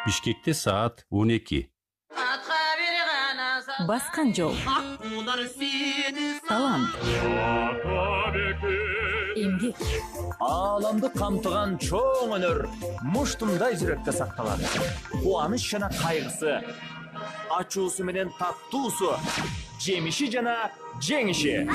Бишкекте саат 12. Баскан жол. Талант. Эмгек. Ааламды камтыган чоң өнөр муштумдай жүрөктө сакталат. Кубаныч жана кайгысы, ачуусу менен таттуусу, жемиши жана жеңиши.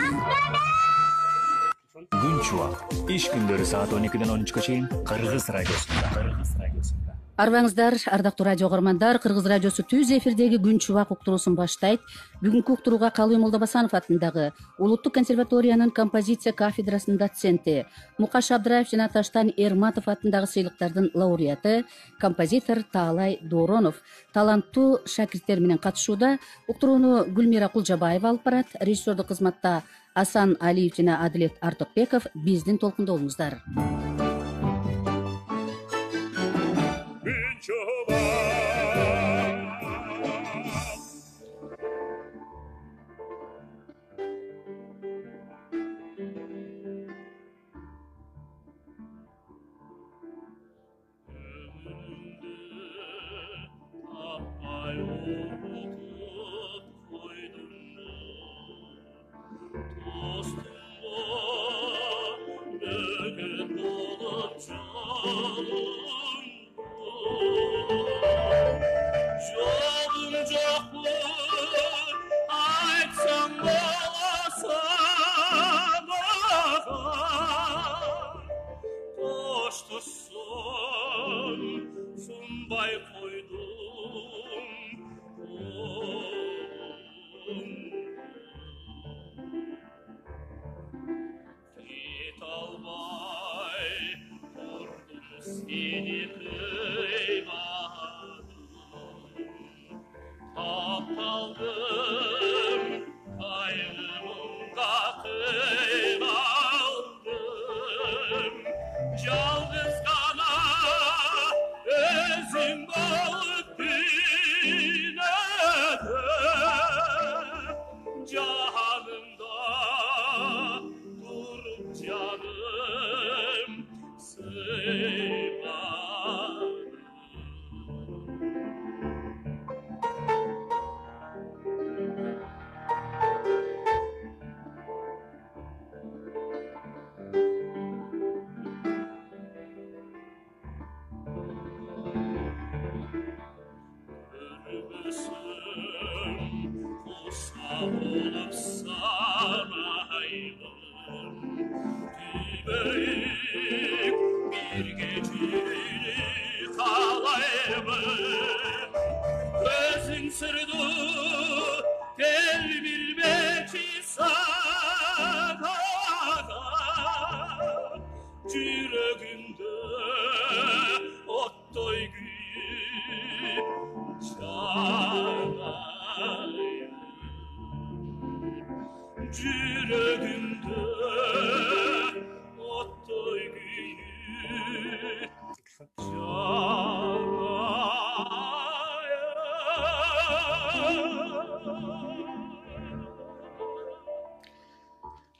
Күн чубак. Иш күндөрү саат 12-ден 13-кө чейин Кыргыз радиосунда. Арбаңыздар, ардактуу радио көрөрмандар, Кыргыз радиосу түз эфирдеги күн чубак уктуруусун баштайт. Бүгүнкү уктурууга Калый Молдобасанов атындагы Улуттук консерваториянын композиция кафедрасынын доценти, Мукаш Абдыраев жана Таштан Эрматов атындагы сыйлыктардын лауреаты, композитор Таалай Дооронов таланттуу шакирттер менен катышууда. Уктурууну Гүлмира Кулжабаева алып барат. Режиссердук кызматта Асан Алиев жана Адилет Артыкбеков. Биздин толкунда болуңуздар.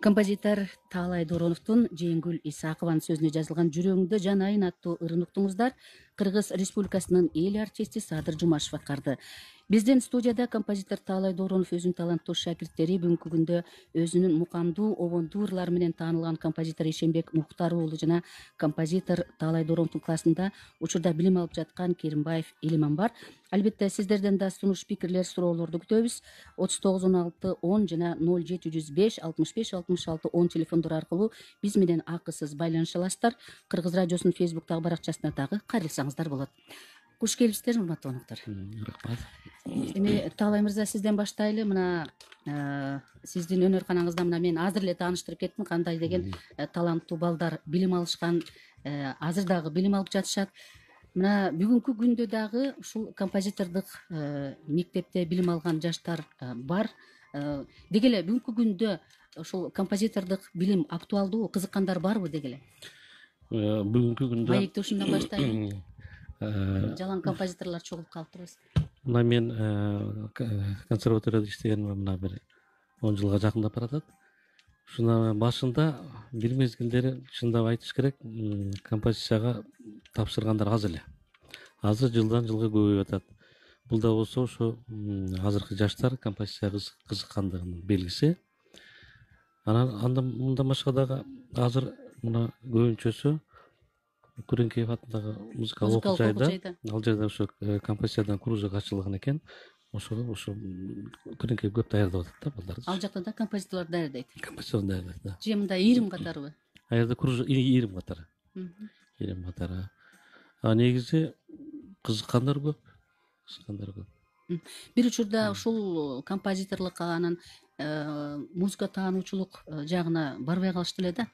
Композитор Таалай Доороновдун Жээнгүл Исакованын сөзүнө жазылган Жүрөгүңдө жанайын аттуу ырын уктуңуздар. Кыргыз Республикасынын эл артисти Садыр Жумашев аткарды. Биздин студияда композитор Таалай Дооронов өзүнүн таланттуу шакирттери, бүгүнкү күндө өзүнүн мукамдуу, обондуу ырлары менен таанылган композитор Ишенбек Мухтар уулу жана композитор Таалай Доороновдун классында учурда билим алып жаткан Керимбаев Элиман бар. Албетте сиздерден да сунуш, пикирлер, суроолорду күтөбүз. 391610 жана 0705 65 66 10 телефондору аркылуу биз менен акысыз байланыша аласыздар. Кыргыз радиосунун Фейсбуктагы баракчасына дагы кайрылсаңыздар болот. Куш келипсиздер, урматтуу коноктору. Рахмат. Эми Таалай мырза, сизден баштайлы. Мына сиздин өнөрканаңызда мына мен азыр эле тааныштырып кеттим, кандай деген таланттуу балдар билим алышкан, азыр дагы билим алып жатышат. Мына бүгүнкү күндө дагы ушул композитордук мектепте билим алган жаштар бар. Деги эле бүгүнкү күндө ушул композитордук билим актуалдуу, кызыккандар барбы деги эле? Бүгүнкү күндө Маекти ушундан баштайлы. Жалаң композиторлор чогулуп калыптырбыз. Мына мен консерваторияда иштегениме мына бир 10 жылга жакындап баратат. Ушуна башында бир мезгилдери чындап айтыш керек, композицияга тапшыргандар аз эле. азыр жылдан жылга көбөйүп атат. Бул да болсо ошо азыркы жаштар композицияга кызыккандыгынын белгиси. Андан мындан башка дагы азыр мына көбүнчөсү Күреңкеев атындагы музыкалык окуу жайда, ал жерде ошо композициядан кружок ачылган экен. Ошо Күреңкеев көп даярдап атат да балдарды. Ал жакта да композиторлор даярдайт. Композитор даярдайт да. Же мындай ирим катарыбы? Ал жерде кружок ирим катары. Ирим катары. Негизи кызыккандар көп. Бир учурда ушул композиторлукка анан музыка таануучулук жагына барбай калышты эле да.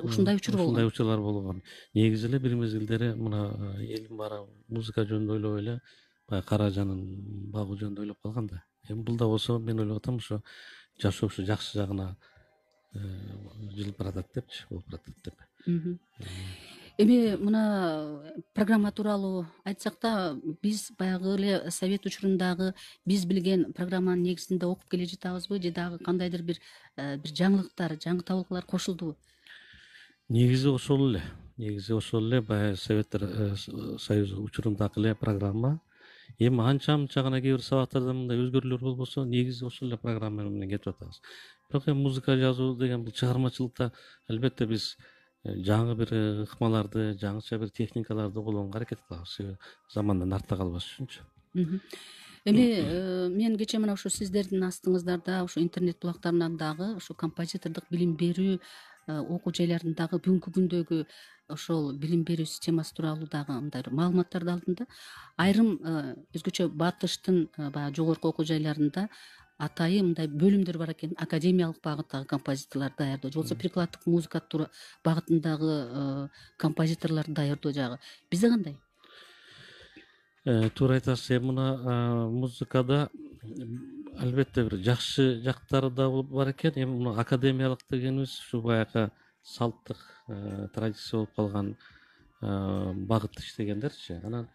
Ушундай учур болгон. Ушундай учурлар болгон. Негизи эле бир мезгилдери мына элим баары музыка жөнүндө ойлоп эле баягы Каражанын багуу жөнүндө ойлоп калган да. Эми бул да болсо мен ойлоп атам ошо жашоо ушу жакшы жагына жылып баратат депчи, болуп баратат деп. Эми мына программа тууралуу айтсак да, биз баягы эле совет учурундагы биз билген программанын негизинде окуп келе жатабызбы же дагы кандайдыр бир жаңылыктар, жаңы табылгалар кошулдубу? Негизи ошол эле баягы Советтер Союзу учурундагы эле программа. Эми анча гана кээ бир сабактарда мындай өзгөрүүлөр болбосо, негизи ошол эле программа менен кетип атабыз. Бирок эми музыка жазуу деген бул чыгармачылыкта албетте биз жаңы бир ыкмаларды, жаңыча бир техникаларды колдонууга аракет кылабыз. Замандан артта калбаш үчүнчү. Эми мен кечээ мына ушу сиздердин астыңыздарда ушу интернет булактарынан дагы ушу композитордук билим берүү окуу жайларындагы бүгүнкү күндөгү ошол билим берүү системасы тууралуу дагы мындай маалыматтарды алдым да. Айрым өзгөчө батыштын баягы жогорку окуу жайларында атайын мындай бөлүмдөр бар экен, академиялык багыттагы композиторлор даярдоо же болбосо прикладдык музыка багытындагы композиторлорду даярдоо жагы. Бизде кандай? Туура айтасыз. Эми мына музыкада албетте бир жакшы жактары да бар экен. Эми мына академиялык дегенибиз ушу баягы салттык традиция болуп калган багытта иштегендерчи. Анан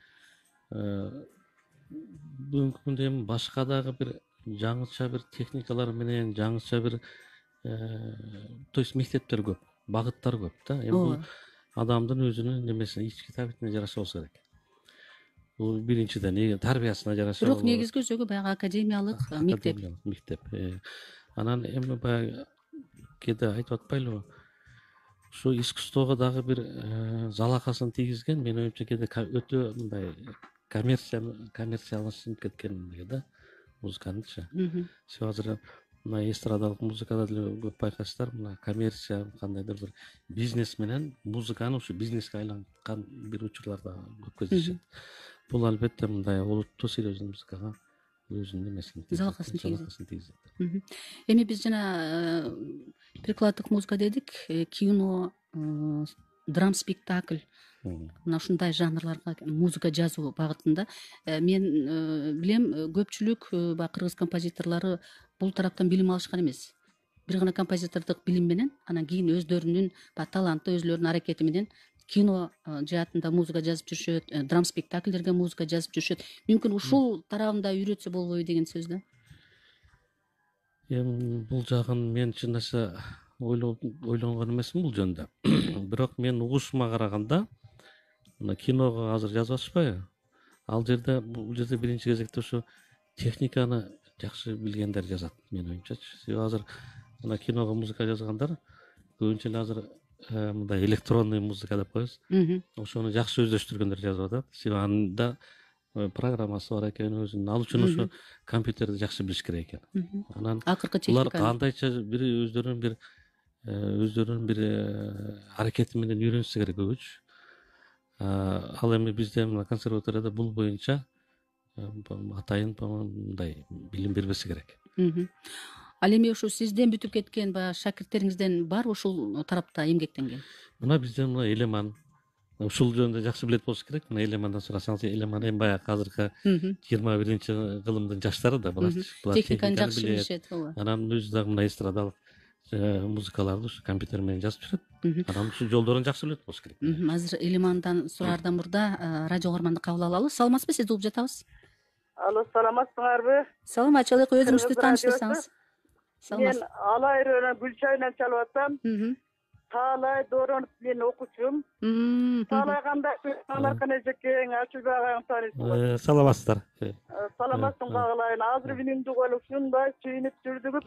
бүгүнкү күндө эми башка дагы бир жаңыча бир техникалар менен, жаңыча бир то есть мектептер көп, багыттар көп да. Эми бул адамдын өзүнүн немесине, ички табитине жараша болсо керек. Бул биринчиден тарбиясына жараша. Бирок негизги өзөгү баягы академиялык мектеп. Анан эми баягы кээде айтып атпайлыбы? Ушу искусствого дагы бир залакасын тийгизген, менин оюмча кээде өтө мындай коммерциялашып кеткен да музыканычы. Сиз азыр мына эстрадалык музыкада деле көп байкайсыздар, мына коммерция кандайдыр бир бизнес менен музыканы ушу бизнеске айланткан бир учурлар да көп кездешет. Бул албетте мындай олуттуу серьезный музыкага өзүнүн эмесин залакасын тийгизет. Эми биз жана прикладдык музыка дедик, кино, драм спектакль, мына ушундай жанрларга музыка жазуу багытында мен билем, көпчүлүк баягы кыргыз композиторлору бул тараптан билим алышкан эмес. Бир гана композитордук билим менен анан кийин өздөрүнүн таланты, өзлөрүнүн аракети менен кино жаатында музыка жазып жүрүшөт, драм спектакльдерге музыка жазып жүрүшөт. Мүмкүн ушул тарабында үйрөтсө болбойбу деген сөз да. Эми бул жагын мен чын нерсе ойлонгон эмесмин бул жөнүндө. Бирок мен угушума караганда мына киного азыр жазып атышпайбы? Бул жерде биринчи кезекте ушу техниканы жакшы билгендер жазат, менин оюмчачы. Себеби азыр мына киного музыка жазгандар көбүнчө эле азыр мындай электронный музыка деп коебуз. Ошону жакшы өздөштүргөндөр жазып атат. Себеби анда программасы бар экен, өзүнүн ал үчүн ошо компьютерди жакшы билиш керек экен. Анан акыркы техника булар кандайча бир өздөрүнүн бир аракети менен үйрөнүшсө керек көбүчү. Ал эми бизде мына консерваторияда бул боюнча атайын мындай билим бербесе керек. Ал эми ушу сизден бүтүп кеткен баягы шакирттериңизден барбы ушул тарапта эмгектенген? Мына бизден мына Элеман ушул жөнүндө жакшы билет болуш керек. Мына Элемандан сурасаңыз, Элеман эми баягы азыркы 21-кылымдын жаштары да булар техниканы жакшы билишет. Анан өзү дагы мына эстрадалык музыкаларды ушу компьютер менен жазып жүрөт. Анан ушу жолдорун жакшы билет болуш керек. Азыр Элемандан сураардан мурда радио угарманды кабыл алалы. Саламатсызбы, сизди угуп жатабыз. Алло, саламатсыңарбы? Саламатчылык, өзүңүздү тааныштырсаңыз. Мен Алайрынан Гүлчайынан чалып атам. Таалай Доронов менин окуучум. Таалай кандай? Анаркан эжекең Ачылбек агайны тааныйсың. Саламатсыздар. Саламатсың кагылайын. Азыр үнүңдү коюп ушундай сүйүнүп жүрдүгүп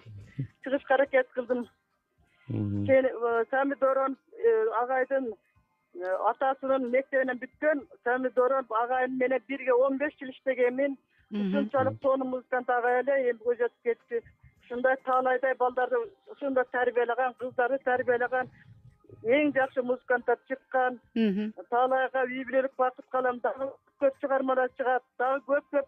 чыгышка аракет кылдым. Сами Доронов агайдын атасынын мектебинен бүткөн. Сами Доронов агайым менен бирге 15 жыл иштегенмин. Ушунчалык тону музыкант агай эле эми көзөтүп кетти. Ушундай таалайдай балдарды ушундай тарбиялаган, кыздарды тарбиялаган эң жакшы музыканттар чыккан. Таалайга үй бүлөлүк бакыт калам, дагы көп чыгармалар чыгат, дагы көп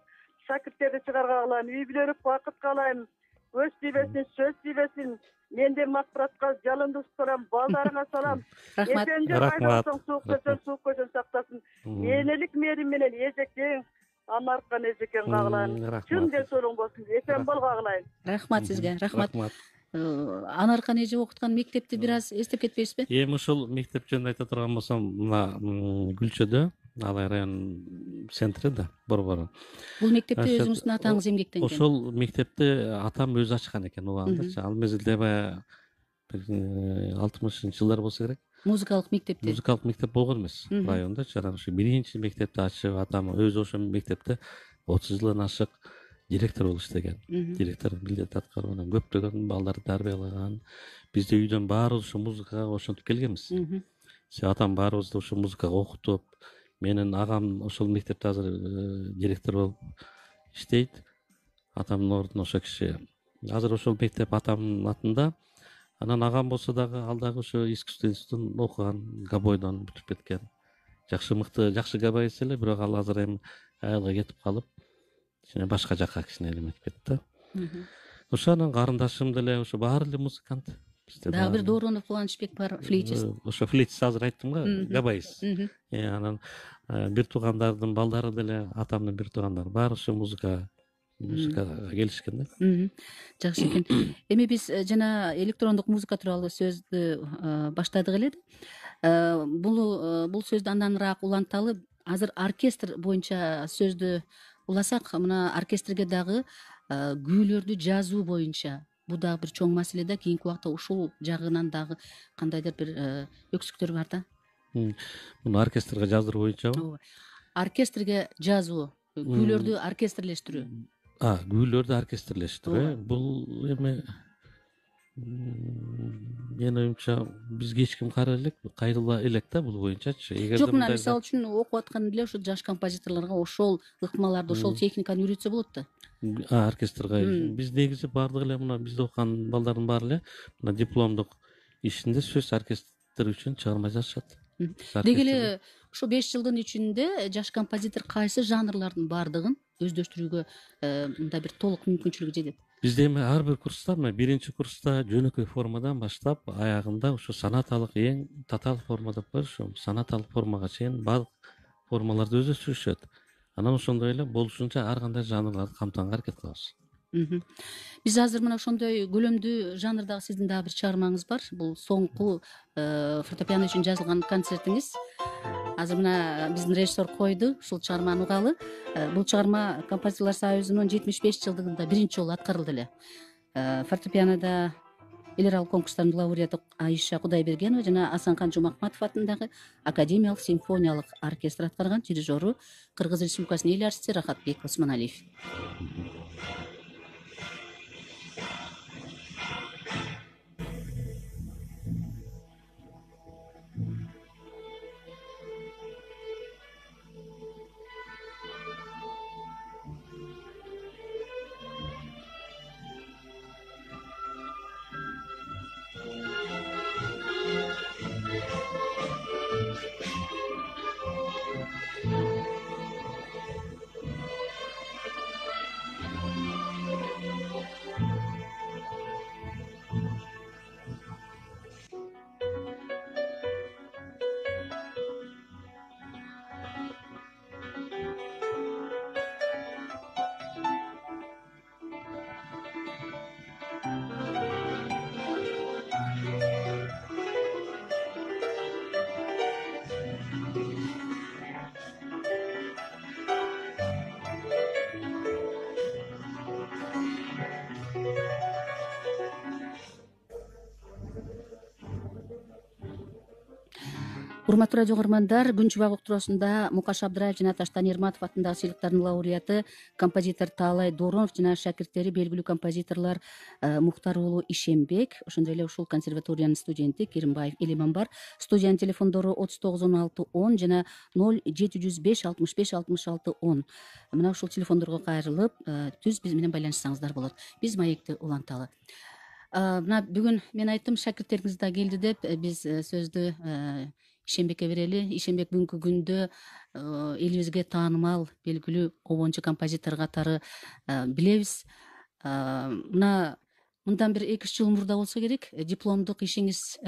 шакирттерди чыгаргалайм. Үй бүлөлүк бакыт калайм. Өз тийбесин, сөз тийбесин. Менден макбаратка жалынды салам, балдарыңа салам. Рахмат. Рахмат. Суук көчөн сактасын. Энелик мээрим менен эжекең Анаркан эжекең кагылайын. Чын десолуң болсун. Эсен бол кагылайын. Рахмат сизге. Рахмат. Анаркан эже окуткан мектепти бир аз эстеп кетпейсизби? Эми ушул мектеп жөнүндө айта турган болсом, мына Гүлчөдө, Алай район центри да, борбору. Бул мектепте өзүңүздүн атаңыз эмгектенген. Ошол мектепти атам өзү ачкан экен убагындачы. Ал мезгилде баягы 60-жылдар болсо керек. Музыкалык мектепте. Музыкалык мектеп болгон эмес райондо. Жана ушу биринчи мектепти ачып, атам өзү ошол мектепте 30 жылдан ашык директор болуп иштеген. Директор милдет аткарган, көптөгөн балдарды тарбиялаган. Бизде үйдөн баарыбыз ушу музыкага ошентип келгенбиз. Атам баарыбызды ушу музыкага окутуп, менин агам ошол мектепте азыр директор болуп иштейт. Атамдын ордуна ошол киши. Азыр ошол мектеп атамдын атында. Анан агам болсо дагы ал дагы ошо искусство институтун окуган, габойдон бүтүп кеткен. Жакшы мыкты, жакшы габоист эле, бирок ал азыр эми айылга кетип калып, кичине башка жакка кичине элемет кетти да. Ошо анан карындашым деле ошо баары эле музыкант. Дагы бир Доронов Кубанычбек бар, флейтист. Ошо флейтист азыр айттым го, габоист. Анан бир туугандардын балдары деле, атамдын бир туугандары баары ошо музыкага келишкен да. Жакшы экен. Эми биз жана электрондук музыка тууралуу сөздү баштадык эле. Бул сөздү анданыраак уланталы. Азыр оркестр боюнча сөздү уласак, мына оркестрге дагы күүлөрдү жазуу боюнча бул дагы бир чоң маселе да. Кийинки убакта ушул жагынан дагы кандайдыр бир өксүктөр бар да. Муну оркестрге жаздыруу боюнчабы? Оркестрге жазуу, күүлөрдү оркестрлештирүү. Күүлөрдү оркестрлештирүү. Бул эми менин оюмча бизге эч ким кайрыла элек да бул боюнчачы. Жок, мына мисалы үчүн окуп аткан эле ошо жаш композиторлорго ошол ыкмаларды, ошол техниканы үйрөтсө болот да. Оркестрге биз негизи баардык эле мына бизде окуган балдардын баары эле мына дипломдук ишинде сөз оркестр үчүн чыгарма жазышат. Деги эле ушу 5 жылдын ичинде жаш композитор кайсы жанрлардын баардыгын өздөштүрүүгө мындай бир толук мүмкүнчүлүгү жетет? Бизде эми ар бир курста, биринчи курста жөнөкөй формадан баштап, аягында ушу санаталык эң татаал форма деп коет, ушу санаталык формага чейин баардык формаларды өздөштүрүшөт. Анан ошондой эле болушунча ар кандай жанрларды камтыганга аракет кылабыз. Биз азыр мына ошондой көлөмдүү жанрдагы сиздин дагы бир чыгармаңыз бар. Бул соңку фортепиано үчүн жазылган концертиңиз. Азыр мына биздин режиссер койду, ушул чыгарманы угалы. Бул чыгарма Композиторлор союзунун 75 жылдыгында биринчи жолу аткарылды эле. Фортепианода эл аралык конкурстардын лауреаты Айша Кудайбергенова жана Асанкан Жумакматов атындагы Академиялык симфониялык оркестр аткарган. Дирижеру Кыргыз Республикасынын эл артисти Рахатбек Осмоналиев. Урматтуу радио угармандар, Күн Чубак уктуруусунда Мукаш Абдыраев жана Таштан Эрматов атындагы сыйлыктардын лауреаты композитор Таалай Доронов жана шакирттери белгилүү композиторлор Мухтар уулу Ишембек, ошондой эле ушул консерваториянын студенти Керимбаев Элиман бар. Студиянын телефондору 391610 жана 0705656610. Мына ушул телефондорго кайрылып, түз биз менен байланышсаңыздар болот. Биз маекти уланталы. Мына бүгүн мен айттым, шакирттериңиз да келди деп, биз сөздү Ишембекке берели. Ишембек бүгүнкү күндө элибизге таанымал, белгилүү обончу композитор катары билебиз. Мына мындан бир 2-3 жыл мурда болсо керек, дипломдук ишиңиз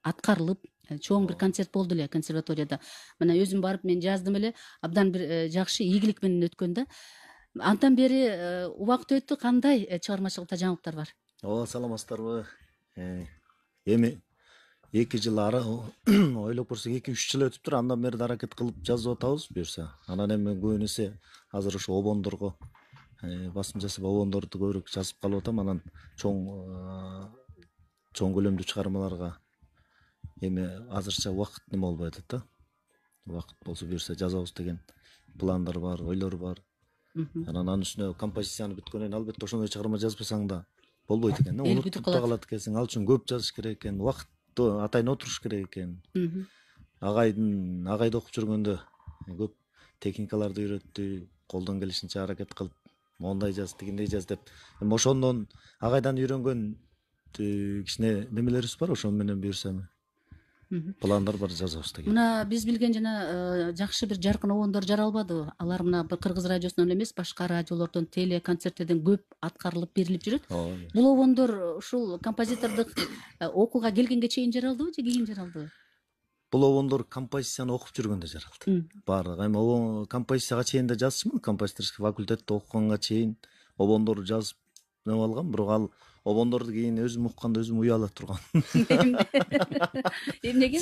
аткарылып, чоң бир концерт болду эле консерваторияда. Мына өзүм барып мен жаздым эле, абдан бир жакшы ийгилик менен өткөн да. Андан бери убакыт өттү, кандай чыгармачылыкта жаңылыктар бар? Ооба, саламатсыздарбы? Эми 2 жыл ары ойлоп көрсөк 2-3 жыл өтүптүр. Андан бери аракет кылып жазып атабыз буюрса. Анан эми көбүнесе азыр ушу обондорго басым жасап обондорду көбүрөөк жазып калып атам. Анан чоң көлөмдүү чыгармаларга эми азырча убакыт неме болбой атат да. Убакыт болсо буюрса жазабыз деген пландар бар, ойлор бар. Анан анын үстүнө композицияны бүткөндөн албетте ошондой чыгарма жазбасаң да болбойт экен. Унутуп да калат экенсиң. Ал үчүн көп жазыш керек экен. Убакытты атайын отуруш керек экен. Агайды окуп жүргөндө көп техникаларды үйрөттү, колдон келишинче аракет кылып, мондай жаз, тигиндей жаз деп. Эми ошондон агайдан үйрөнгөн кичине немелерибиз бар, ошон менен буюрса пландар бар, жазабыз деген. Мына биз билген жана жакшы бир жаркын обондор жаралбады. Алар мына бир Кыргыз радиосунан эмес, башка радиолордон, телеконцерттерден көп аткарылып берилип жүрөт. Бул обондор ушул композитордук окууга келгенге чейин жаралдыбы же кийин жаралдыбы? Бул обондор композицияны окуп жүргөндө жаралды. Баардыгы. Эми композицияга чейин да жазчумун, композиторский факультетте окуганга чейин обондор жазып неме алгам, бирок ал обондорду кийин өзүм укканда өзүм уяла тургам. Эмнеге?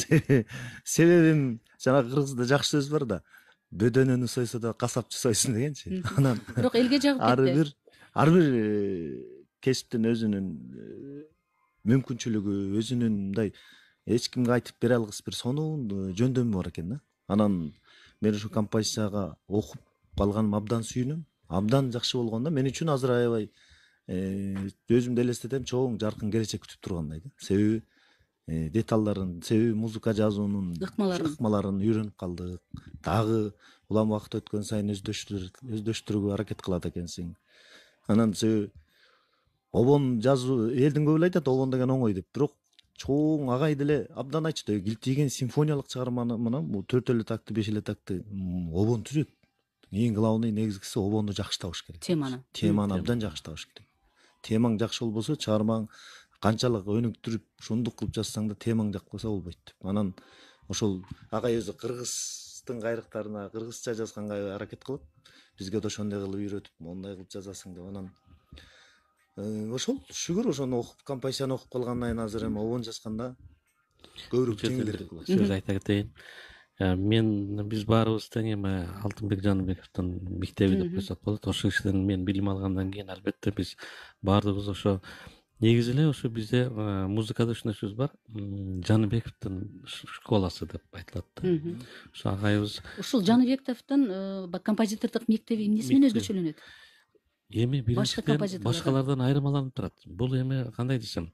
Себебим жанагы кыргызда жакшы сөз бар да, бөдөнөнү сойсо да касапчы сойсун дегенчи. Анан бирок элге жагып кетти. Ар бир кесиптин өзүнүн мүмкүнчүлүгү, өзүнүн мындай эч кимге айтып бере алгыс бир сонун жөндөмү бар экен да. Анан мен ушу композицияга окуп калганым абдан сүйүнөм. Абдан жакшы болгон да. Мен үчүн азыр аябай өзүмдү элестетем, чоң жаркын келечек күтүп тургандай да. Себеби деталдарын, себеби музыка жазуунун ыкмаларын үйрөнүп калдык. Дагы улам убакыт өткөн сайын өздөштүрүүгө аракет кылат экенсиң. Анан себеби обон жазуу, элдин көбү айтат обон деген оңой деп. Бирок чоң агай деле абдан айтчу, килтийген симфониялык чыгарманы менен бул 4 эле такты, 5 эле такты обон түзөт. Эң главный негизгиси обонду жакшы табыш керек. Теманы абдан жакшы табыш керек. Темаң жакшы болбосо, чыгармаң канчалык өнүктүрүп, ушундук кылып жазсаң да темаң жакпаса болбойт. Анан ошол агай өзү кыргыздын кайрыктарына кыргызча жазганга аракет кылып, бизге да ошондой кылып үйрөтүп, мондай кылып жазасың деп. Анан ошол шүгүр ошону окуп, композицияны окуп калгандан кийин азыр эми обон жазганда көбүрөөк жеңилдирээк болот. Сөз айта кетейин. Биз баарыбыз тең эми Алтынбек Жаныбековдун мектеби деп койсок болот. Ошол кишиден мен билим алгандан кийин албетте биз баардыгыбыз ошо негизи эле ошо бизде музыкада ушундай сөз бар. Жаныбековдун школасы деп айтылат да. Ошо агайыбыз ушул Жаныбековдун композитордук мектеби эмнеси менен өзгөчөлөнөт? Эми биринчиден башкалардан айырмаланып турат. Бул эми кандай десем,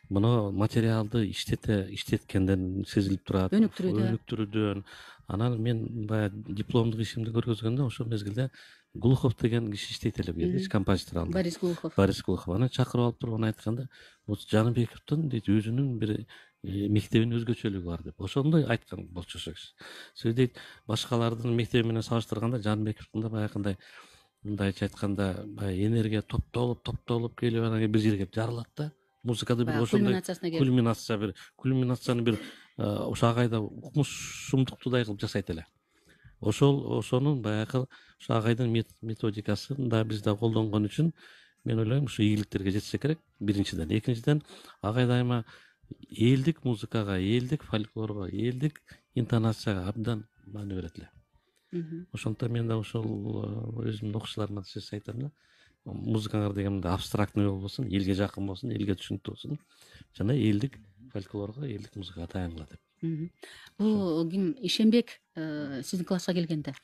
муну материалды иштеткенден сезилип турат, өнүктүрүүдөн. Анан мен баягы дипломдук ишимди көргөзгөндө ошол мезгилде Глухов деген киши иштейт эле бул жерде, композитор алды. Борис Глухов. Анан чакырып алып туруп айтканда, Жаныбековдун дейт өзүнүн бир мектебинин өзгөчөлүгү бар деп. Ошондой айткан болчу ошол киши. Себеби дейт, башкалардын мектеби менен салыштырганда Жаныбековдун да баягындай мындайча айтканда баягы энергия топтолуп келип анан бир жерге жарылат да. Музыкада бир ошондой кульминацияны бир ошо агайда укмушсундуктудай кылып жасайт эле. Ошонун баягы ошо агайдын методикасын да биз да колдонгон үчүн мен ойлойм ушу ийгиликтерге жетсе керек. Биринчиден, экинчиден агай дайыма элдик музыкага, элдик фольклорго, элдик интонацияга абдан маани берет эле. Ошондуктан мен да ошол өзүмдүн окуучуларыма сөз айтам да. Музыкаңар деген абстрактный болбосун, элге жакын болсун, элге түшүнүктүү болсун жана элдик фольклорго, элдик музыкага таянгыла деп. Бул ким Ишенбек сиздин класска келгенде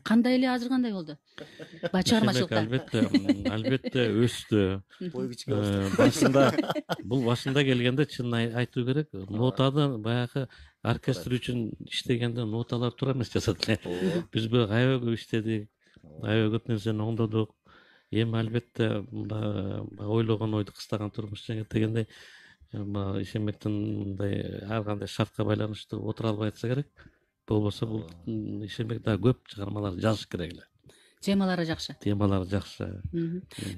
кандай эле азыр кандай болду? Баягы чыгармачылыкта. Албетте өстү. Бой кичине болчу. Башында келгенде чынын айтуу керек, нотада баягы оркестр үчүн иштегенде ноталар туура эмес жасады эле. Биз бул аябай иштедик, аябай көп нерсени оңдодук. Эми албетте ойлогон ойду кыстаган турмуш дегендей Ишенбектин мындай ар кандай шартка байланыштуу отура албай атса керек. Болбосо бул Ишенбек дагы көп чыгармалар жазыш керек эле. Темалары жакшы. Темалары жакшы.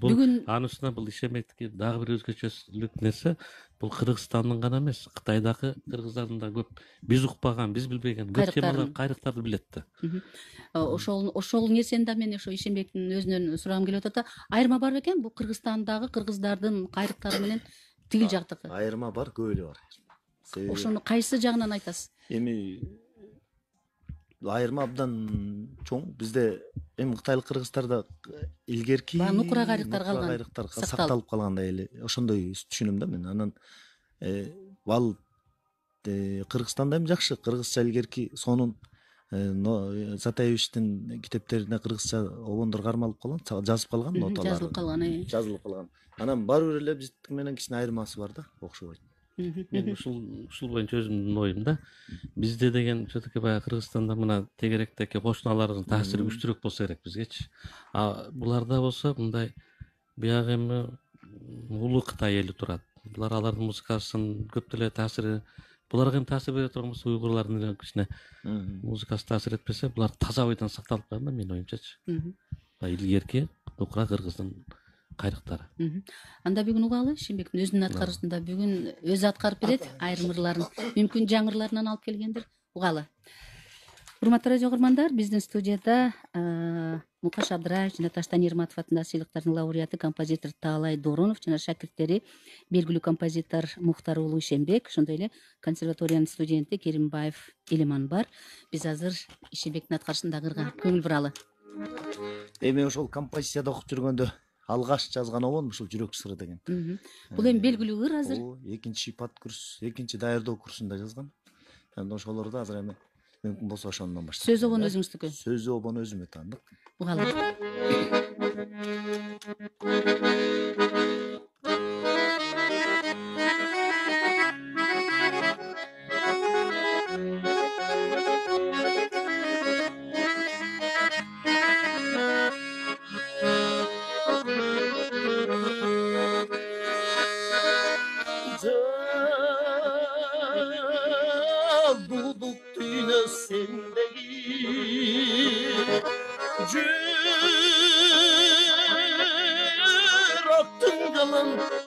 Бүгүн Анын үстүнө бул Ишенбектики дагы бир өзгөчөлүк нерсе, бул Кыргызстандын гана эмес, Кытайдагы кыргыздардын да көп биз укпаган, биз билбеген көп темалар, кайрыктарды билет да. Ошол нерсени да мен ошо Ишенбектин өзүнөн сурагым келип атат да, айырма бар бекен бул Кыргызстандагы кыргыздардын кайрыктары менен тигил жактыкы? Айырма бар, көп эле бар. Ошону кайсы жагынан айтасыз? Эми айырма абдан чоң. Бизде эми кытайлык кыргыздарда илгерки нукура кайрыктар калган, кайрыктар сакталып калгандай эле ошондой түшүнөм да мен. Анан ал Кыргызстанда эми жакшы, кыргызча илгерки сонун Затаевичтин китептерине кыргызча обондор кармалып калган, жазып калган ноталар. Жазылып калган. Анан баары бир эле биздики менен кичине айырмасы бар да, окшобойт. Мен ушул боюнча өзүмдүн оюм да. Бизде деген все-таки баягы Кыргызстанда мына тегеректеги кошуналардын таасири күчтүүрөөк болсо керек бизгечи. Буларда болсо мындай биягы эми улуу Кытай эли турат. Булар алардын музыкасын көп деле таасири, буларга эми таасир бере турган болсо уйгурлардын эле кичине музыкасы таасир этпесе, булар таза бойдон сакталып калган да менин оюмчачы. Илгерки нукура кыргыздын кайрыктары. Анда бүгүн угалы Ишенбектин өзүнүн аткарышында бүгүн өзү аткарып берет, айрым ырларын, мүмкүн жаңырларынан алып келгендир. Угалы. Урматтуу радио угармандар, биздин студияда Мукаш Абдыраев жана Таштан Ерматов атындагы сыйлыктардын лауреаты композитор Таалай Доронов жана шакирттери белгилүү композитор Мухтар уулу Ишенбек, ошондой эле консерваториянын студенти Керимбаев Элиман бар. Биз азыр Ишенбектин аткарышындагы ырга көңүл буралы. Эми ошол композицияда окуп жүргөндө алгаш жазган обон ушул жүрөк сыры деген. Бул эми белгилүү ыр азыр. Экинчи пат курс, экинчи даярдоо курсунда жазган. Анда ошолорду азыр эми мүмкүн болсо ошондон баштап. Сөз обон өзүңүздүкү. Сөз обон өзүмө таандык. Угалы.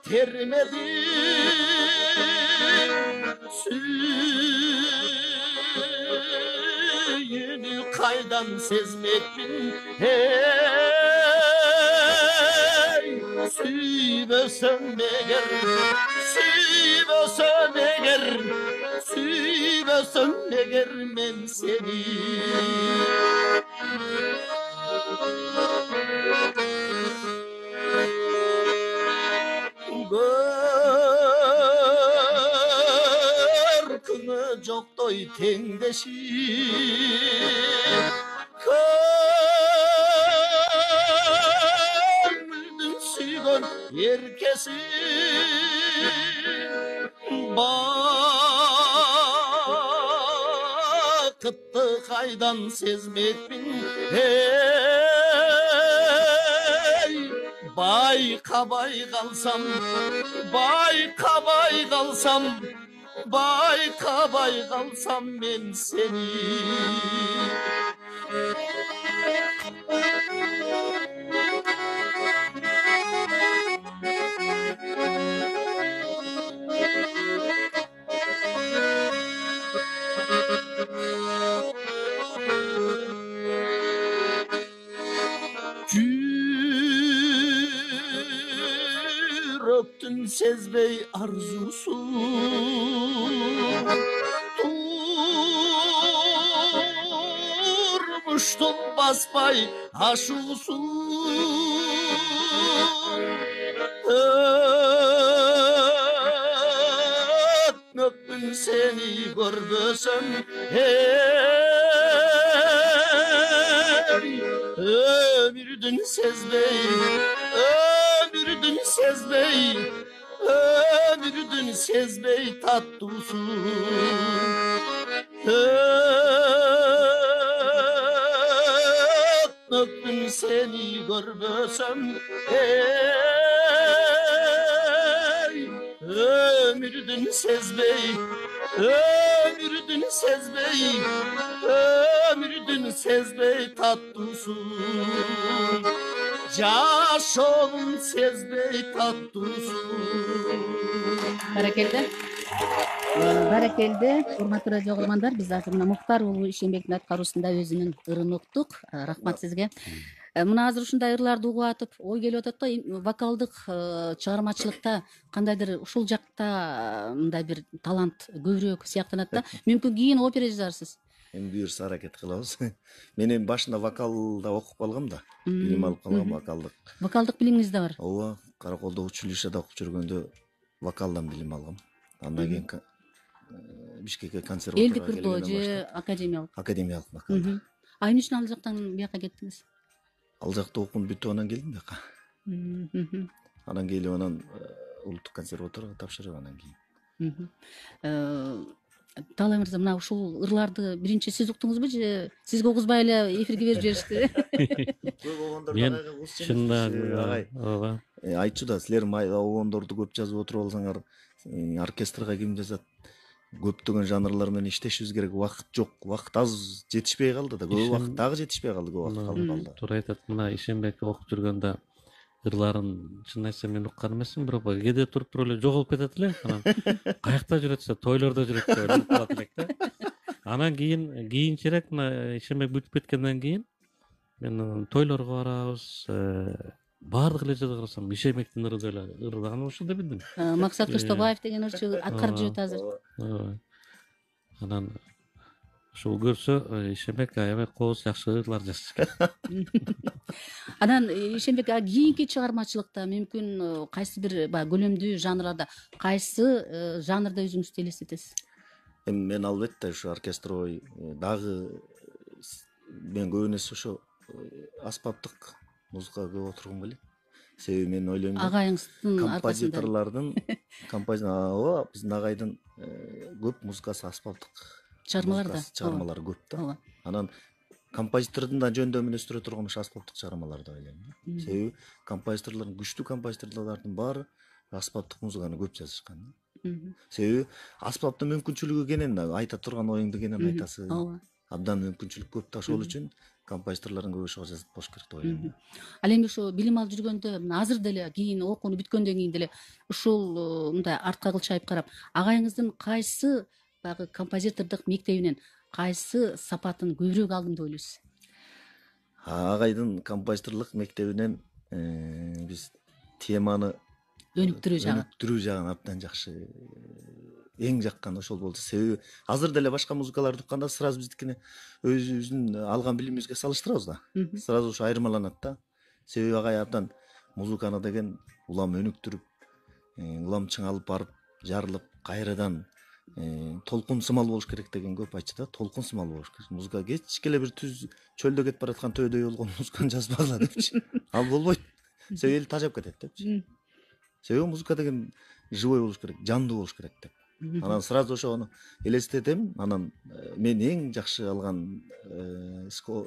Termedi suyunu kaydan sezmekmin hey süybösem eğer süybösem eğer men seni Görkünü joktoy tengdeşi Kömüldün suygon erkesi Bakıttı kaydan sezmekmin hey Baykabay kalsam men seni Yürektün sezbey arzusu Durmuştun basbay aşusu Ötmöktün Öptüm seni görmesem ömürdün sezmey, ömürdün sezmey, ömürdün sezmey tatlısı. Öptüm seni görmesem ömürdün sezmey, ömürdün sezmey, ömürdün sezmey tatlısı. Yaşonun sezmey tatlısı. Баракелде. Баракелде. Урматтуу радио угармандар, биз азыр мына Муктар уулу Ишенбектин аткаруусунда өзүнүн ырын уктук. Рахмат сизге. Мына азыр ушундай ырларды угуп атып, ой келип атат да, вокалдык чыгармачылыкта кандайдыр ушул жакта мындай бир талант көбүрөөк сыяктанат да. Мүмкүн кийин опера жазарсыз. Эми буюрса аракет кылабыз. Мен эми башында вокалда окуп калгам да. Билим алып калгам вокалдык. Вокалдык билимиңиз да бар. Ооба, Караколдо училищеде окуп жүргөндө вокалдан билим алгам. Андан кийин Бишкекке консерваторияга Элдик ырдоо же академиялык вокал. А эмне үчүн ал жактан бияка кеттиңиз? Ал жакта окуум бүтүп анан келдим бияка. Анан келип анан улуттук консерваторияга тапшырып анан кийин. Таалай мырза, мына ушул ырларды биринчи сиз уктуңузбу же сизге угузбай эле эфирге берип жиберишти? Мен чынында ооба. Айтчу да, силер обондорду көп жазып отуруп алсаңар, оркестрга ким жазат? Көптөгөн жанрлар менен иштешибиз керек, убакыт жок, убакыт аз жетишпей калды да, көп убакыт дагы жетишпей калды, көп убакыт калып калды. Туура айтат. Мына Ишенбек окуп жүргөндө ырларын чын айтсам мен уккан эмесмин, бирок кээде туруп туруп эле жоголуп кетет эле. Анан каякта жүрөт десе, тойлордо жүрөт деп ойлоп калат элек да. Анан кийинчерээк мына Ишенбек бүтүп кеткенден кийин мен тойлорго барабыз, баардык эле жерде карасам Ишенбектин ыры деле ырдаган ошондо билдим. Максат Кыштабаев деген ырчы аткарып жүрөт азыр. Анан ушул көрсө Ишенбек аябай кооз жакшы ырлар жазыш экен. Анан Ишенбек кийинки чыгармачылыкта мүмкүн кайсы бир көлөмдүү жанрларда кайсы жанрда өзүңүздү элестетесиз? Эми мен албетте ушу оркестровой дагы мен көбүнесе ошо аспаптык музыкага көп отургум келет. Себеби мен ойлойм, агайыңыздын композиторлордун ооба, биздин агайдын көп музыкасы аспаптык чыгармалары көп да. Анан композитордун да жөндөмүн өстүрө турган ушу аспаптык чыгармалар деп ойлойм. Себеби композиторлордун, күчтүү композиторлордун баары аспаптык музыканы көп жазышкан. Себеби аспаптын мүмкүнчүлүгү кенен, айта турган оюңду кенен айтасың. Абдан мүмкүнчүлүк көп да, ошол үчүн композиторлордун көп ошого жазып болуш керек деп ойлойм. Ал эми ошо билим алып жүргөндө, азыр деле кийин окууну бүткөндөн кийин деле ушул мындай артка кылчайып карап, агайыңыздын кайсы баягы композитордук мектебинен кайсы сапатын көбүрөөк алдым деп ойлойсуз? Агайдын композиторлук мектебинен биз теманы өнүктүрүү жагын абдан жакшы, эң жаккан ошол болду. Себеби азыр деле башка музыкаларды укканда сразу биздикине өзүбүздүн алган билимибизге салыштырабыз да. Сразу ошо айырмаланат да. Себеби агай абдан музыканы деген улам өнүктүрүп, улам чыңалып барып, жарылып, кайрадан толкун сымал болуш керек деген көп айтчу да. Толкун сымал болуш керек. Музыка кечке эле бир түз чөлдө кетип бараткан төөдөй болгон музыканы жазбагыла депчи. Ал болбойт. Себеби эл тажап кетет депчи. Себеби музыка деген живой болуш керек, жандуу болуш керек деп. Анан сразу ошону элестетем. Анан мен эң жакшы алган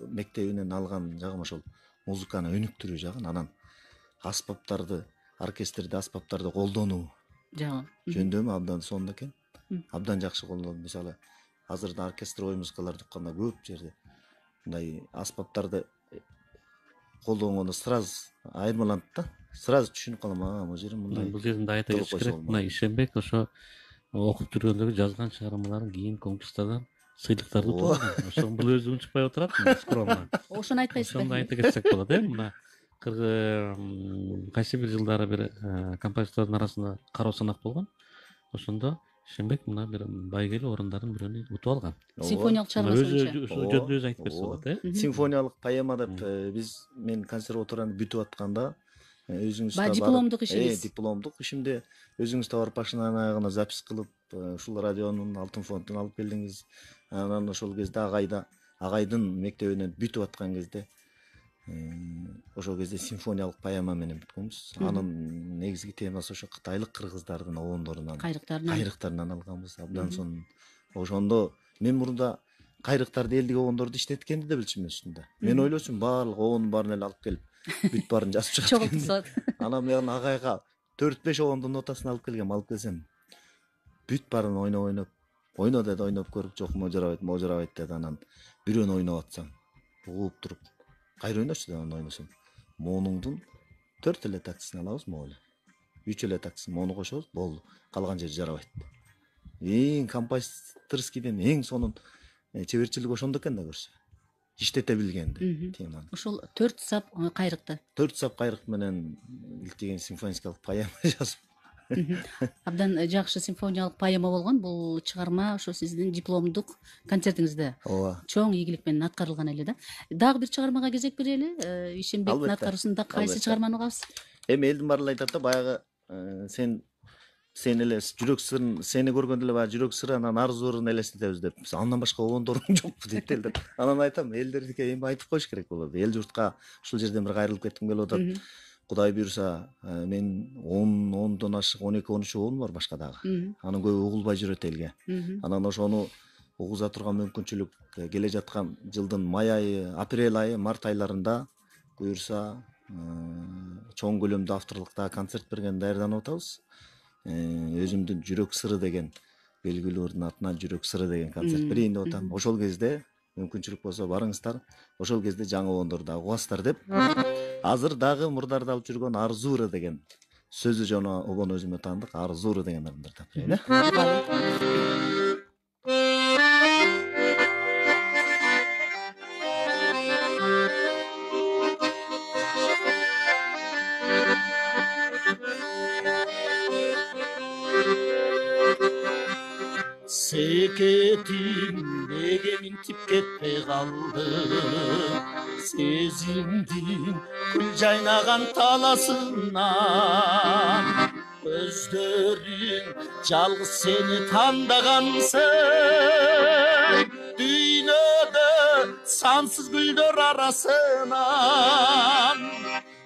мектебинен алган жагым ошол музыканы өнүктүрүү жагын. Анан аспаптарды, оркестрде аспаптарды колдонуу жагы жөндөмү абдан сонун экен. Абдан жакшы колдонду. Мисалы, азыр да оркестровой музыкаларды укканда көп жерде мындай аспаптарды колдонгондо сразу айырмаланат да. Сразу түшүнүп калам, бул жерин мындай. Бул жеринде айта кетиш керек. Мына Ишенбек ошо окуп жүргөндөгү жазган чыгармаларын кийин конкурстардан сыйлыктарды утуп алган. Ошо бул өзү унчукпай отурат, скромно. Ошону айтпайсызбы? Ошону айта кетсек болот, мына кайсы бир жылдары бир композитордун арасында кароо санак болгон. Ошондо Ишенбек мына бир байгелүү орундардын бирөөнү утуп алган. Симфониялык чыгарма өзү жөнүндө өзү айтып берсе болот, Симфониялык поэма деп мен консерваторияны бүтүп атканда өзүңүз Баягы дипломдук ишиңиз. Дипломдук ишимде өзүңүз да барып башынан аягына запись кылып ушул радионун алтын фондун алып келдиңиз. Анан ошол кезде агайдын мектебинен бүтүп аткан кезде ошол кезде симфониялык поэма менен бүткөнбүз. Анын негизги темасы ошо кытайлык кыргыздардын обондорунан, кайрыктарынан алганбыз. Абдан сонун. Ошондо мен мурда кайрыктарды, элдик обондорду иштеткенди да билчүмүн үстүндө. Мен ойлочумун баардык обондун баарын эле алып келип бүт баарын жазып чыгат. Чогултушат. Анан мен агайга 4-5 обондун нотасын алып келсем, бүт баарын ойно деди, ойноп көрүп, жок можорабайт деди. Анан бирөөнү ойноп атсам, угуп туруп, кайра ойночу деп анан ойносом, монуңдун 4 эле тактисин алабыз могу эле. 3 эле тактисин мону кошобуз, болду. Калган жери жарабайт. Эң композиторскийден эң сонун чеберчилик ошондо экен да көрсө. Иштете билгенди теманы. Ушул 4 сап кайрыкты. 4 сап кайрык менен илтеген симфониялык поэма жазып. Абдан жакшы симфониялык поэма болгон. Бул чыгарма ошо сиздин дипломдук концертиңизде Ооба. чоң ийгилик менен аткарылган эле да. Дагы бир чыгармага кезек берели. Ишенбектин Албетте. аткаруусунда кайсы чыгарманы угабыз? Эми элдин баары эле айтат да, баягы сен эле жүрөк сырын, сени көргөндө эле баягы жүрөк сыры, анан арзуурун элестетебиз деп. Андан башка обондоруң жокпу дейт элдер. Анан айтам, элдердике эми айтып коюш керек болот. Эл журтка ушул жерден бир кайрылып кетким келип атат. Кудай буюрса, мен 10дон ашык 12-13 обондум бар башка дагы. Анын көбү угулбай жүрөт элге. Анан ошону угуза турган мүмкүнчүлүк келе жаткан жылдын май айы, апрель айы, март айларында буюрса чоң көлөмдүү авторлукта концерт берген даярданып атабыз. Өзүмдүн жүрөк сыры деген белгилүүрдүн атынан жүрөк сыры деген концерт берейин деп атам. Ошол кезде мүмкүнчүлүк болсо барыңыздар. Ошол кезде жаңы обондорду дагы угасыздар деп. Азыр дагы мурдарда алып жүргөн Арзура деген сөзү жана обон өзүмө таандык Арзура деген адамдар тапырайын. Секетим неге минтип кетпей калды, сезимдин күл жайнаган таласынан, көздөрүң жалгыз сени тандагансың, дүйнөдө сансыз гүлдөр арасынан,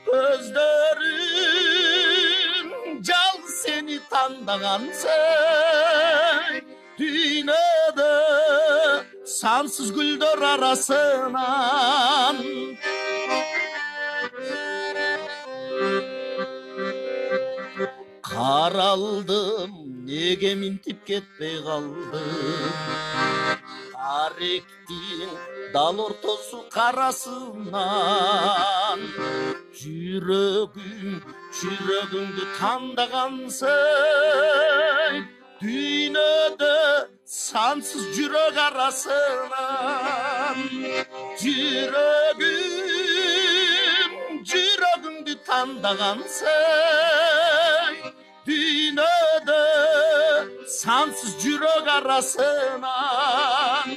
көздөрүң жалгыз сени тандагансың, дүйнөдө сансыз гүлдөр арасынан, каралдым неге минтип кетпей калдым, таректин дал ортосу карасынан, жүрөгүңдү тандагансың, дүйнөдө сансыз жүрөк арасынан, жүрөгүңдү тандагансың, дүйнөдө сансыз жүрөк арасынан.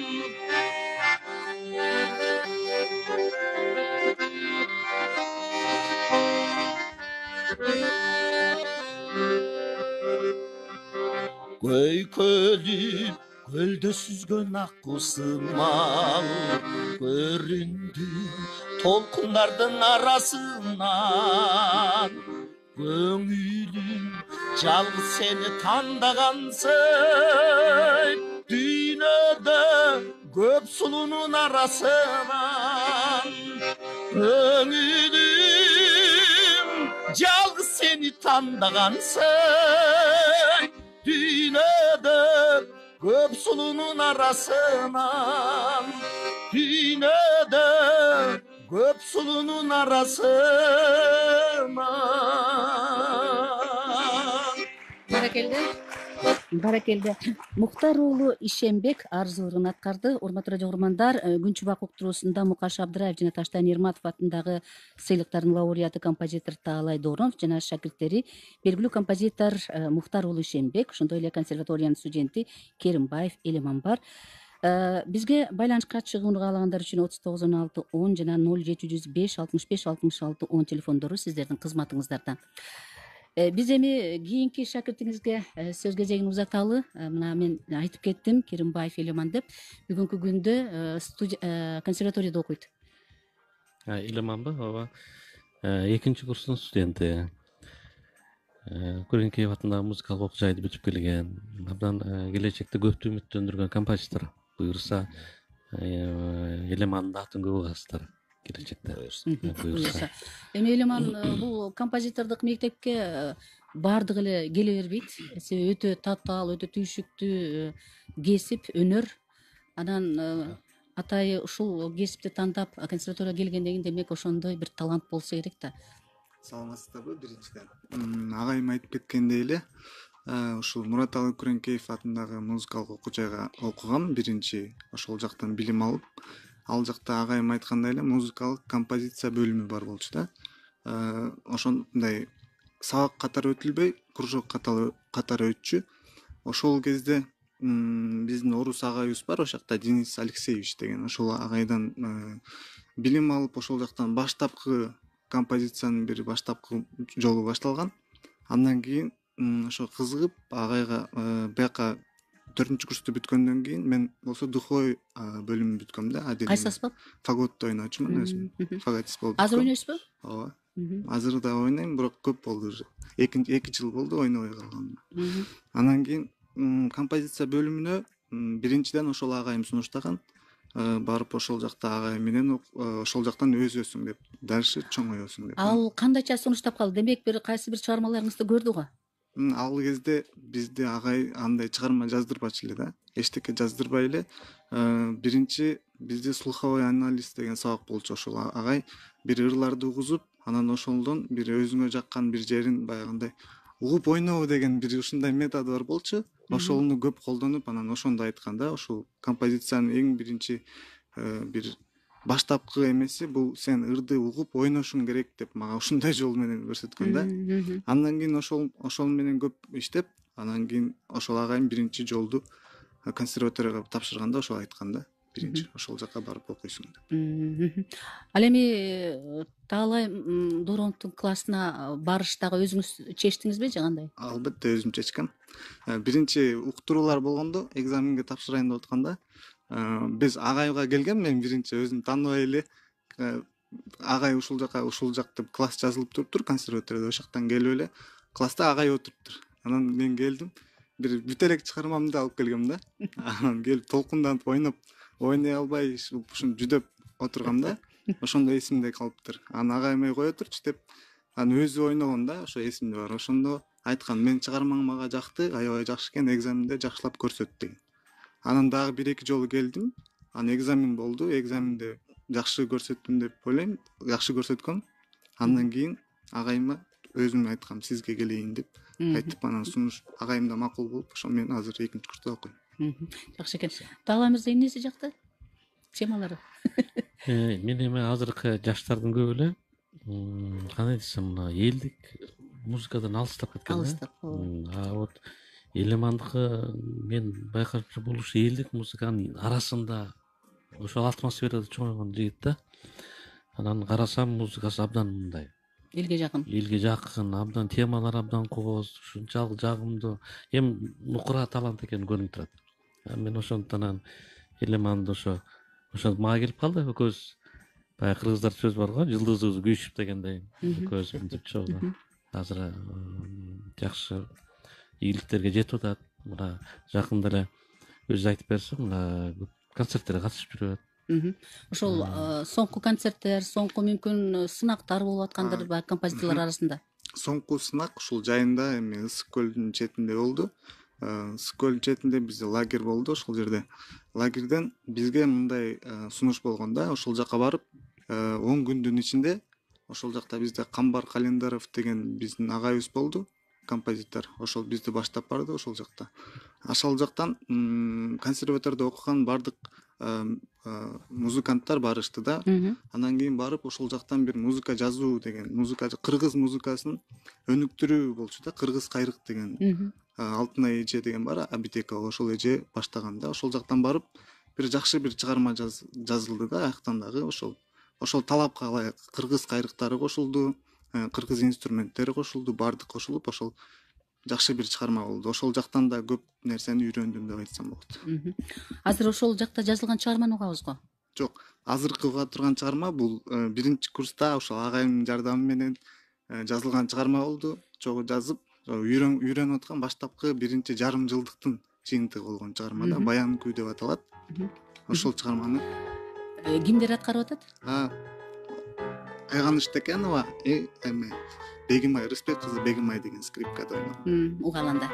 Көйкөлүп көлдө сүзгөн ак кусымал, көрүндүм толкундардын арасынан, көңүлүм жалгыз сени тандагансың, дүйнөдө көп сулуунун арасынан, көңүлүм жалгыз сени тандагансың, дүйнөдө көп сулуунун арасынан, дүйнөдө көп сулуунун арасынан. Баракелде. Мухтар уулу Ишенбек Арзуурун аткарды. Урматтуу радио угармандар, Күн чубак уктуруусунда Мукаш Абдыраев жана Таштан Ерматов атындагы сыйлыктардын лауреаты композитор Таалай Доронов жана шакирттери белгилүү композитор Мухтар уулу Ишенбек, ошондой эле консерваториянын студенти Керимбаев Элеман бар. Бизге байланышка чыгууну каалагандар үчүн 391610 жана 0705 65 66 10 телефондору сиздердин кызматыңыздарда. Биз эми кийинки шакиртиңизге сөз кезегин узаталы. Мына мен айтып кеттим, Керимбаев Элеман деп. Бүгүнкү күндө консерваторияда окуйт. Элеманбы? Ооба. Экинчи курстун студенти. Күреңкеев атындагы музыкалык окуу жайды бүтүп келген. Абдан келечекте көптү үмүттөндүргөн композитор. Буюрса Элемандын атын көп угасыздар келечекте. Буюрса. Эми Элеман бул композитордук мектепке баардык эле келе бербейт. Себеби өтө татаал, өтө түйшүктүү кесип, өнөр. Анан атайы ушул кесипти тандап консерваторияга келгенден кийин демек ошондой бир талант болсо керек да. Саламатсыздарбы? Биринчиден агайым айтып кеткендей эле ушул Мураталы Күреңкеев атындагы музыкалык окуу жайга окугам. Биринчи ошол жактан билим алып, ал жакта агайым айткандай эле музыкалык композиция бөлүмү бар болчу да. Ошондой сабак катары өтүлбөй, кружок катары өтчү. Ошол кезде биздин орус агайыбыз бар, ошол жакта Денис Алексеевич деген. Ошол агайдан билим алып, ошол жактан баштапкы композициянын бир баштапкы жолу башталган. Андан кийин ошо кызыгып агайга бияка 4-курсту бүткөндөн кийин мен болсо духовой бөлүмүн бүткөм да. Кайсы аспап? Фаготто ойночумун өзүм. Фаготист болуп. Азыр ойнойсузбу? Ооба. Азыр да ойнойм, бирок көп болду уже. 2 жыл болду ойнобой калганыма. Андан кийин композиция бөлүмүнө биринчиден ошол агайым сунуштаган. Барып ошол жакта агайым менен ошол жактан өзөсүң деп, дальше чоңоёсуң деп. Ал кандайча сунуштап калды? Демек бир кайсы бир чыгармаларыңызды көрдү го? Ал кезде бизде агай андай чыгарма жаздырбачу эле да. Эчтеке жаздырбай эле. Биринчи бизде слуховой анализ деген сабак болчу. Ошол агай бир ырларды угузуп, анан ошондон бир өзүңө жаккан бир жерин баягындай угуп ойноо деген бир ушундай методу бар болчу. Ошону көп колдонуп, анан ошондо айткан да, ошол композициянын эң биринчи бир баштапкы эмеси бул сен ырды угуп ойношуң керек деп мага ушундай жол менен көрсөткөн да. Андан кийин ошол менен көп иштеп, анан кийин ошол агайым биринчи жолду консерваторияга тапшырганда ошол айткан да. Биринчи ошол жака барып окуйсуң деп. Ал эми Таалай Дороновдун классына барыштагы өзүңүз чечтиңизби же кандай? Албетте өзүм чечкем. Биринчи уктуруулар болгондо, экзаменге тапшырайын деп атканда, биз агайга келгем, мен биринчи өзүм тааныбай эле агай ушул жак деп класс жазылып туруптур консерваторияда, ошол жактан келип эле класста агай отуруптур. Анан мен келдим, бир бүт элек чыгармамды алып келгем да. Анан келип толкунданып ойной албай ушун жүдөп отургам да. Ошондо эсимде калыптыр. Анан агайым кое турчу деп, анан өзү ойногон да, ошо эсимде бар. Ошондо айткан, мен чыгармаң мага жакты, аябай жакшы экен, экзаменде жакшылап көрсөт деген. Анан дагы 1-2 жолу келдим. Анан экзамен болду. Экзаменде жакшы көрсөттүм деп ойлойм. Жакшы көрсөткөм. Андан кийин агайыма өзүм айткам, сизге келейин деп айтып, анан сунуш агайым да макул болуп, ошо мен азыр 2-курста окуйм. Жакшы экен. Таалай мырза эмнеси жакты? Темалары. Мен эми азыркы жаштардын көбү эле кандай десем, мына элдик музыкадан алыстап кеткен. Алыстап. Вот Элемандыкы мен байкашымча бул ушу элдик музыканын арасында ошол атмосферада чоңойгон жигит да. Анан карасам музыкасы абдан мындай Элге жакын, абдан темалар абдан кооз, ушунчалык жагымдуу, эми нукура талант экени көрүнүп турат. Мен ошондон Элеманды ошо мага келип калды. Экөөбүз баягы кыргыздар сөз бар го, жылдызыбыз күйүшүп дегендей. Экөөбүз мынтип чогуу. Азыр жакшы ийгиликтерге жетип атат. Мына жакында эле өзү айтып берсе, мына концерттерге катышып жүрөт. Ошол соңку концерттер, соңку мүмкүн сынактар болуп аткандыр ба композиторлор арасында? Соңку сынак ушул жайында эми Ысык көлдүн четинде болду. Ысык көлдүн четинде бизде лагерь болду. Ошол жерде лагерден бизге мындай сунуш болгон да. Ошол жака барып 10 күндүн ичинде ошол жакта бизде Камбар Календаров деген биздин агайыбыз болду, композитор. Ошол бизди баштап барды ошол жакта. Ошол жактан консерваторияда окуган бардык музыканттар барышты да. Андан кийин барып ошол жактан бир музыка жазуу деген, кыргыз музыкасын өнүктүрүү болчу да. Кыргыз кайрык деген Алтынай эже деген бар, Абитека, ошол эже баштаган да. Ошол жактан барып бир жакшы бир чыгарма жазылды да, аяктан дагы ошол талапка ылайык кыргыз кайрыктары кошулду, кыргыз инструменттери кошулду, баардык кошулуп ошол жакшы бир чыгарма болду. Ошол жактан да көп нерсени үйрөндүм деп айтсам болот. Азыр ошол жакта жазылган чыгарманы угабыз го? Жок, азыркы уга турган чыгарма бул биринчи курста ошол агайымдын жардамы менен жазылган чыгарма болду. Чогуу жазып, үйрөнүп аткан баштапкы биринчи жарым жылдыктын жыйынтыгы болгон чыгарма да, Баян күй деп аталат. Ошол чыгарманы Кимдер аткарып атат? Айганыч Текенова, Бегимай, Рыспек кызы Бегимай деген скрипкада ойногон. Угаланда.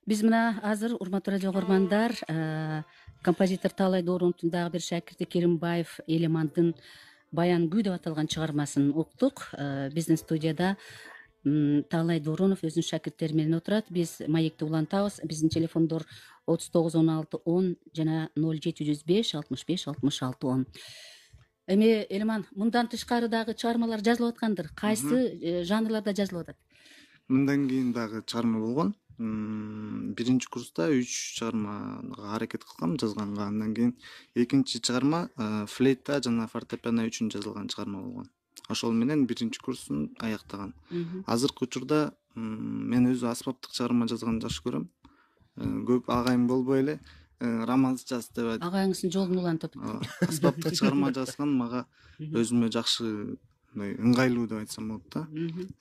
Биз мына азыр урматтуу радио көргөндөр композитор Таалай Дооруновдун дагы бир шакирти Керимбаев Элемандын Баян күй деп аталган чыгармасын уктук. Биздин студияда Таалай Дооронов өзүнүн шакирттери менен отурат. Биз маекти улантабыз. Биздин телефондор 391610 жана 0705656610. Эми Элеман, мындан тышкары дагы чыгармалар жазылып аткандыр. Кайсы жанрларда жазылып атат? Мындан кийин дагы чыгарма болгон. Биринчи курста 3 чыгармага аракет кылгам жазганга. Андан кийин экинчи чыгарма флейта жана фортепиано үчүн жазылган чыгарма болгон. Ошол менен биринчи курсун аяктаган. Азыркы учурда мен өзү аспаптык чыгарма жазганды жакшы көрөм. Көп агайым болбой эле романс жаз деп айтып. Агайыңыздын жолун улантып. Аспаптык чыгарма жазган мага өзүмө жакшы ыңгайлуу деп айтсам болот да.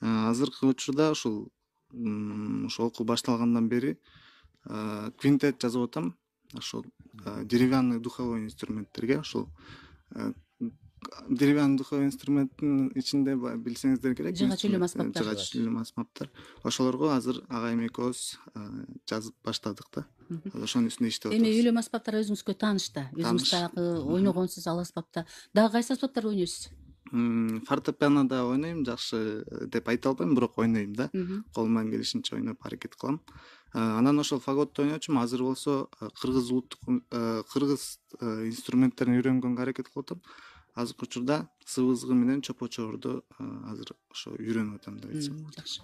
Азыркы учурда ошол окуу башталгандан бери квинтет жазып атам. Ошол деревянный духовой инструменттерге, ошол деревянный духовой инструменттин ичинде билсеңиздер керек. Жыгач үлүм аспаптар. Ошолорго азыр агайым экөөбүз жазып баштадык да. Ошонун үстүндө иштеп атабыз. Эми үлүм аспаптар өзүңүзгө тааныш да. Өзүңүз дагы ойногонсуз ал аспапта. Дагы кайсы аспаптар ойнойсуз? Фортепианода ойнойм, жакшы деп айта албайм, бирок ойнойм да. Колумдан келишинче ойноп аракет кылам. Анан ошол фаготто ойночумун. Азыр болсо кыргыз инструменттерин үйрөнгөнгө аракет кылып атам. Азыркы учурда сыбызгы менен чопочорду азыр ошо үйрөнүп атам деп айтсам болот. Жакшы.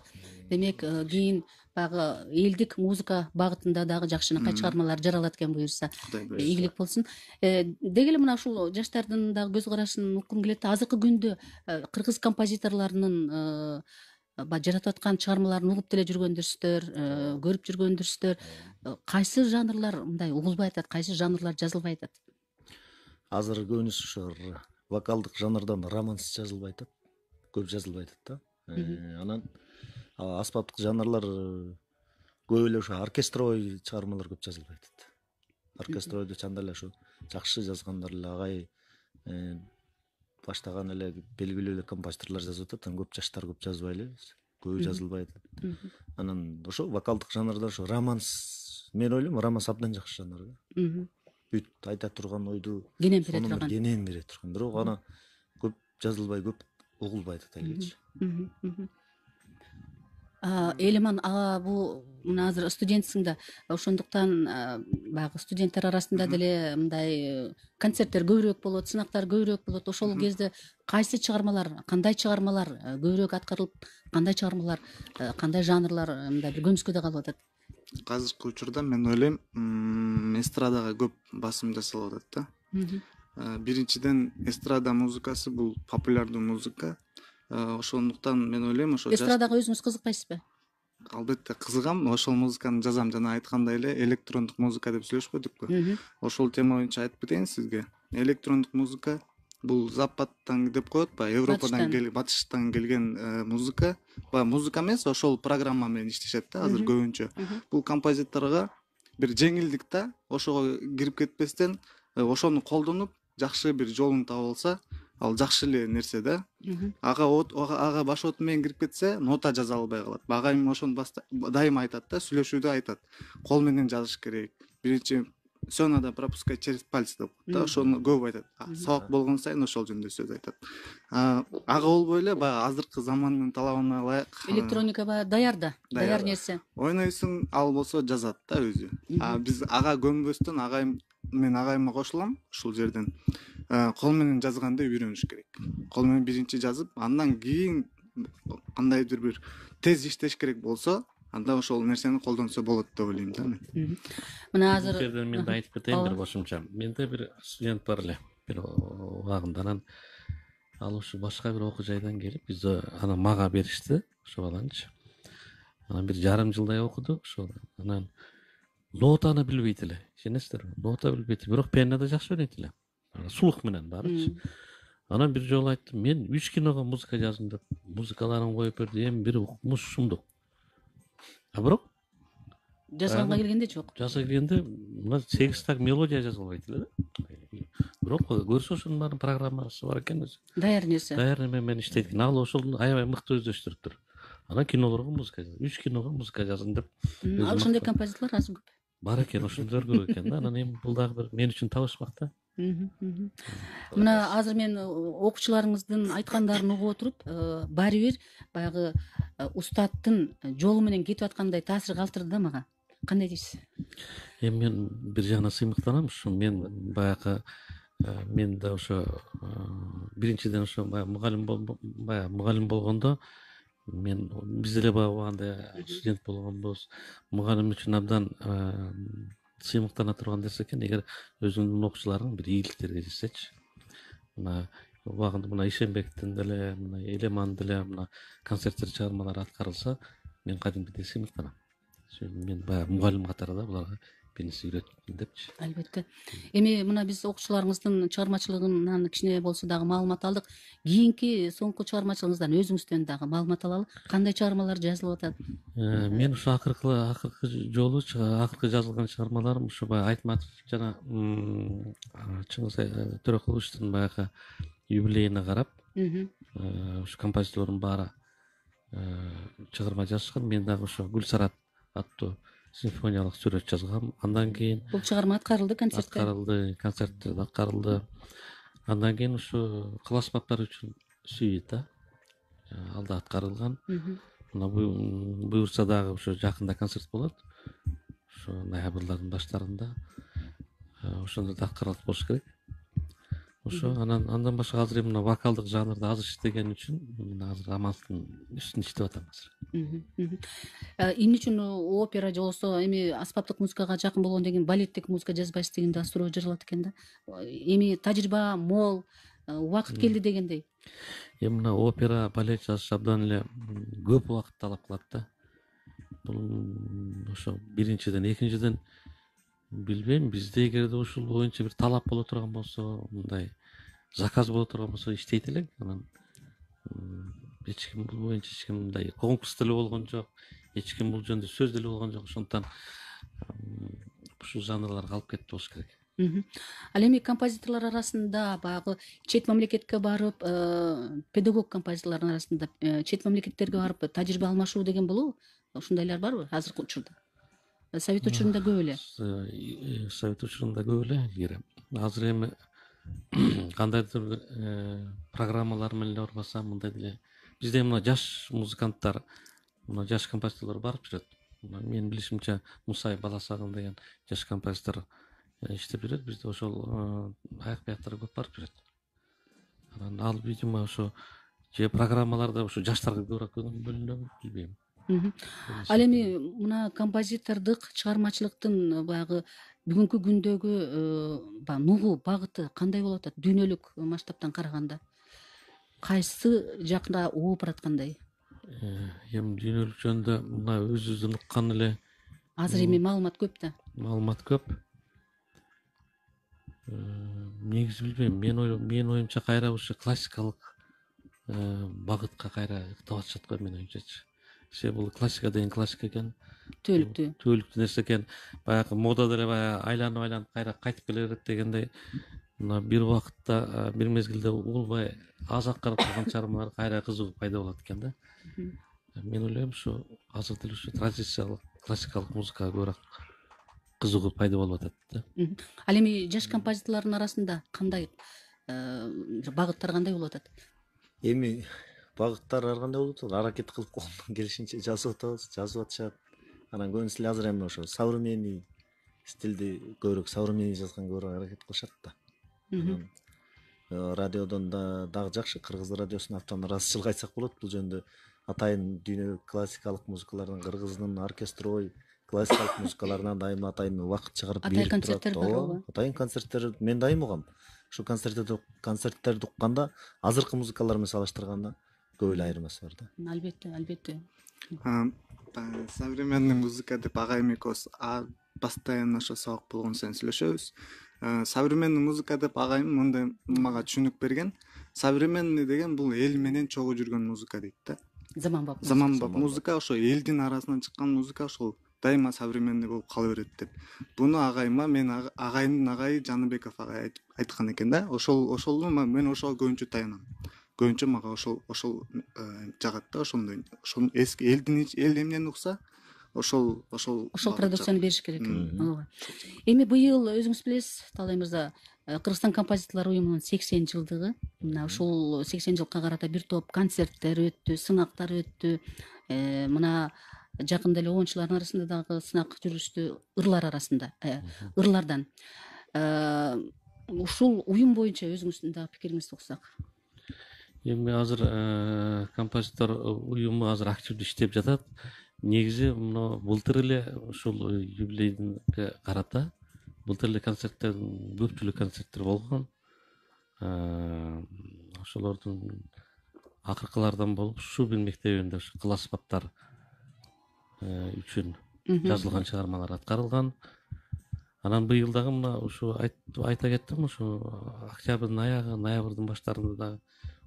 Демек, кийин баягы элдик музыка багытында дагы жакшынакай чыгармалар жаралат экен буюрса. Ийгилик болсун. Деги эле мына ушул жаштардын дагы көз карашын уккум келет. Азыркы күндө кыргыз композиторлорунун жаратып аткан чыгармаларын угуп деле жүргөндүрсүздөр, көрүп жүргөндүрсүздөр. Кайсы жанрлар мындай угулбай атат, кайсы жанрлар жазылбай атат? Азыр көбүнчө ошо вокалдык жанрдан романс жазылбай атат. көп жазылбай атат да. Анан аспаптык жанрлар көп эле ошо оркестровой чыгармалар көп жазылбай атат. Оркестровойду чанда эле ушу жакшы жазгандар эле агай баштаган эле белгилүү эле композиторлор жазып атат. Анан көп жаштар көп жазбай эле, көбү жазылбай атат. Анан ошо вокалдык жанрда ошо романс, мен ойлойм романс абдан жакшы жанр да. Бүт айта турган ойду кенен бере турган. Кенен бере турган. Бирок ана көп жазылбай, көп угулбай атат элечи. Элиман ага бул мына азыр студентсиң да, ошондуктан баягы студенттер арасында деле мындай концерттер көбүрөөк болот, сынактар көбүрөөк болот. Ошол кезде кайсы чыгармалар, кандай чыгармалар көбүрөөк аткарылып, кандай чыгармалар, кандай жанрлар мындай бир көмүскөдө калып атат? Азыркы учурда мен ойлойм эстрадага көп басым жасалып атат да. Биринчиден эстрада музыкасы бул популярдуу музыка. Ошондуктан мен ойлойм ошо эстрадага өзүңүз кызыкпайсызбы? Албетте кызыгам, ошол музыканы жазам. Жана айткандай эле электрондук музыка деп сүйлөшпөдүкпү? Ошол тема боюнча айтып кетейин сизге. Электрондук музыка бул Западтан деп коет баягы, Европадан батыштан келген музыка. Баягы музыка эмес, ошол программа менен иштешет да азыр көбүнчө. Бул композиторго бир жеңилдик да, ошого кирип кетпестен ошону колдонуп жакшы бир жолун таап алса, ал жакшы эле нерсе да. Ага баш оту менен кирип кетсе, нота жаза албай калат. Агайым ошону дайыма айтат да, сүйлөшүүдө айтат. Кол менен жазыш керек. Биринчи все надо пропускать через пальцы деп да, ошону көп айтат. Сабак болгон сайын ошол жөнүндө сөз айтат. Ага болбой эле баягы азыркы замандын талабына ылайык Электроника баягы даяр нерсе. Ойнойсуң, ал болсо жазат да өзү. Биз ага көмбөстөн мен агайыма кошулам ушул жерден. Кол менен жазганды үйрөнүш керек. Кол менен биринчи жазып, андан кийин кандайдыр бир тез иштеш керек болсо, анда ошол нерсени колдонсо болот деп ойлойм да мен. Мына азыр жерден мен да айтып кетейин бир кошумча. Менде бир студент бар эле, бир убагында анан ал ушу башка бир окуу жайдан келип, бизде анан мага беришти, ошо баланчы. Анан бир жарым жылдай окуду, ошо анан нотаны билбейт эле. Ишенесиздерби? Нота билбейт, бирок пианода жакшы ойнойт эле. Сулук менен баарычы. Анан бир жолу айттым, мен 3 киного музыка жаздым деп, музыкаларын коюп берди, эми бир укмуш сумдук. Бирок жазганга келгенде жок. Жаза келгенде мына 8 так мелодия жаза албайт эле да. Бирок көрсө ошонун баарын программасы бар экен өзү. Даяр нерсе. Даяр неме менен иштейт экен. Ал ошол аябай мыкты өздөштүрүптүр. Анан кинолорго музыка жазды. 3 киного музыка жаздым деп. Ошондой композиторлор азыр көп. Бар экен, ошондор көп экен да. Анан эми бул дагы бир мен үчүн табышмак да. Мына азыр мен окуучуларыңыздын айткандарын угуп отуруп, баары бир баягы устаттын жолу менен кетип аткандай таасир калтырды да мага. Кандай дейсиз? Эми мен бир жагынан сыймыктанам, ушу мен баягы мен да ошо биринчиден ошо мугалим болгондо мен биз деле баягы убагында студент болгонбуз. Мугалим үчүн абдан сыймыктана турган нерсе экен, эгер өзүңдүн окуучуларың бир ийгиликтерге жетсечи. Мына убагында мына Ишенбектин деле, мына Элеман деле мына концерттер чыгармалары аткарылса, мен кадимкидей сыймыктанам. Мен баягы мугалим катары да буларга бир нерсе үйрөттүм депчи. Албетте. Эми мына биз окуучуларыңыздын чыгармачылыгынан кичине болсо дагы маалымат алдык. Кийинки соңку чыгармачылыгыңыздан өзүңүздөн дагы маалымат алалы. Кандай чыгармалар жазылып атат? Мен ушу акыркы жолу акыркы жазылган чыгармаларым ушу баягы Айтматов жана Чыңгыз Төрөкуловичтин баягы юбилейине карап, ушу композиторлордун баары чыгарма жазышкан. Мен дагы ошо Гүлсарат аттуу симфониялык сүрөт жазгам. Андан кийин Бул чыгарма аткарылды концертте. Концертте аткарылды. Андан кийин ушу кыл аспаптар үчүн сүйүта ал да аткарылган. Мына буюрса дагы ушу жакында концерт болот. Ушу ноябрдын баштарында. Ошондо да аткарылат болуш керек. Ошо андан башка азыр мына вокалдык жанрда аз иштеген үчүн мына азыр романстын үстүнө иштеп атам азыр. Эмне үчүн опера же болбосо эми аспаптык музыкага жакын болгондон кийин балеттик музыка жазбайсыз деген да суроо жаралат экен да. Эми тажрыйба мол, убакыт келди дегендей. Эми мына опера, балет жазыш абдан эле көп убакыт талап кылат да. Бул ошо биринчиден, экинчиден билбейм, бизде эгерде ушул боюнча бир талап боло турган болсо, мындай заказ боло турган болсо иштейт элек. Анан эч ким бул боюнча эч ким мындай конкурс деле болгон жок, эч ким бул жөнүндө сөз деле болгон жок. Ошондуктан ушул жанрлар калып кетти болуш керек. Ал эми композиторлор арасында баягы чет мамлекетке барып, педагог композиторлордун арасында чет мамлекеттерге барып тажрыйба алмашуу деген болобу? Ушундайлар барбы азыркы учурда? Совет учурунда көп эле. Совет учурунда көп эле илгери. Азыр эми кандайдыр программалар менен барбаса мындай деле бизде мына жаш музыканттар, мына жаш композиторлор барып жүрөт. Менин билишимче Мусай Баласагын деген жаш композитор иштеп жүрөт. Бизде ошол аяк бияктар көп барып жүрөт. Анан ал видимо ошо же программаларда ошо жаштарга көбүрөөк бөлүнөбү билбейм. Ал эми мына композитордук чыгармачылыктын баягы бүгүнкү күндөгү нугу багыты кандай болуп атат? Дүйнөлүк масштабтан караганда кайсы жакка ооп бараткандай? Эми дүйнөлүк жөнүндө мына өзүбүздүн уккан эле Азыр эми маалымат көп да. маалымат көп. Негизи билбейм. Менин оюмча кайра ушу классикалык багытка кайра ыктап атышат го менин оюмчачы. Себеби бул классика деген классика экен. Түбөлүктүү нерсе экен. Баягы мода деле баягы айланып кайра кайтып келе берет дегендей. Мына бир убакытта бир мезгилде убулбай аз карап турган чыгармалар кайра кызыгуу пайда болот экен да. Мен ойлойм ушу азыр деле ушу традициялык классикалык музыкага көбүрөөк кызыгуу пайда болуп атат да. Ал эми жаш композиторлордун арасында кандай багыттар кандай болуп атат? Эми багыттар ар кандай болуп атат? Аракет кылып колдон келишинче жазып атабыз, жазып атышат. Анан көбүнчө эле азыр эми ошо современный стилди көбүрөөк современный жазганга көбүрөөк аракет кылышат да. Радиодон дагы жакшы, кыргыз радиосунун автономный ыраазычылык айтсак болот. Бул жөнүндө атайын дүйнөлүк классикалык музыкалардын, кыргыздын оркестровой классикалык музыкаларынан дайыма атайын убакыт чыгарып берип турат. Атайын концерттер барбы? Атайын концерттер мен дайым угам. Ушу концерттерди укканда азыркы музыкалар менен салыштырганда көп эле айырмасы бар да. Албетте. Современный музыка деп агайым экөөбүз постоянно ошо сабак болгон сайын сүйлөшөбүз. Современный музыка деп агайым мындай мага түшүнүк берген. Современный деген бул эл менен чогуу жүргөн музыка дейт да. Заманбап музыка, ошо элдин арасынан чыккан музыка ошол дайыма современный болуп кала берет деп. Буну агайыма мен агайымдын агайы Жаныбеков агай айткан экен да. Ошол мен ошого көбүнчө таянам. Көбүнчө мага ошол жагат да, ошондой. Ошол эски эл эмнени укса, ошол продукцияны бериш керек. Эми быйыл өзүңүз билесиз, Талай мырза, Кыргызстан композиторлор уюмунун 80 жылдыгы. Мына ушул 80 жылга карата бир топ концерттер өттү, сынактар өттү. Мына жакында эле оюнчулардын арасында дагы сынак жүрүштү, ырлар арасында, ырлардан. Ушул уюм боюнча өзүңүздүн дагы пикириңизди уксак. Эми азыр композитор уюму азыр активдүү иштеп жатат. Негизи мына былтыр эле ушул юбилейге карата былтыр эле концерттер, көпчүлүк концерттер болгон. Ошолордун акыркылардан болуп Шубин мектебинде ушу кыл аспаптар үчүн жазылган чыгармалар аткарылган. Анан быйыл дагы мына ушу айта кеттим, ушу октябрдын аягы, ноябрдын баштарында дагы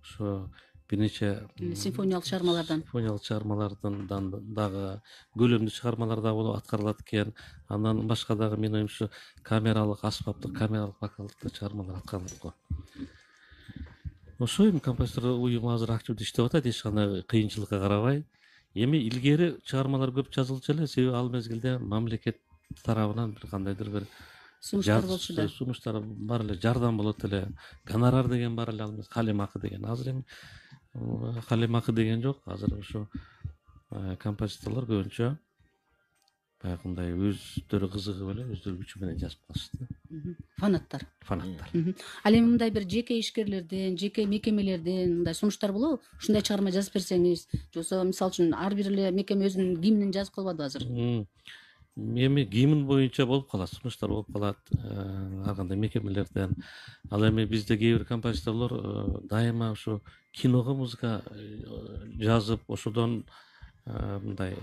ушу бир нече симфониялык чыгармалардан дагы көлөмдүү чыгармалар да болуп аткарылат экен. Андан башка дагы менин оюмча камералык, аспаптык, камералык вокалдык чыгармалар аткарылат го. Ошо эми композитор уюму азыр активдүү иштеп атат, эч кандай кыйынчылыкка карабай. Эми илгери чыгармалар көп жазылчу эле, себеби ал мезгилде мамлекет тарабынан бир кандайдыр бир сунуштар бар эле, жардам болот эле, гонорар деген бар эле, ал калемакы деген. Азыр эми калемакы деген жок. Азыр ошо композиторлор көбүнчө баягындай өздөрү кызыгып эле, өздөрү күчү менен жазып калышты. Фанаттар. Ал эми мындай бир жеке ишкерлерден, жеке мекемелерден мындай сунуштар болобу? Ушундай чыгарма жазып берсеңиз, жоксо мисалы үчүн ар бир эле мекеме өзүнүн гимнин жазып калбадыбы азыр? Эми гимн боюнча болуп калат, сунуштар болуп калат ар кандай мекемелерден. Ал эми бизде кээ бир композиторлор дайыма ушу киного музыка жазып, ошодон мындай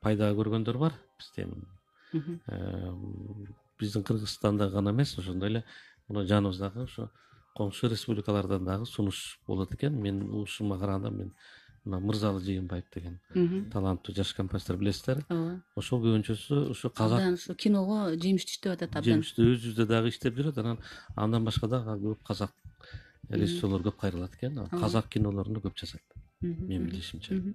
пайда көргөндөр бар. Биздин Кыргызстанда гана эмес, ошондой эле мына жаныбыздагы ошо коңшу республикалардан дагы сунуш болот экен. Мен ушуга караганда мен мына Мырзалы Жыйынбаев деген таланттуу жаш композитор билесиздер. ооба. Ошол көбүнчөсү ушу казак Абдан ушу киного жемиштүү иштеп атат абдан. жемишти өзүбүздө дагы иштеп жүрөт. Андан башка дагы көп казак режиссерлор көп кайрылат экен. Казак кинолорунду көп жасайт. Менин билишимче.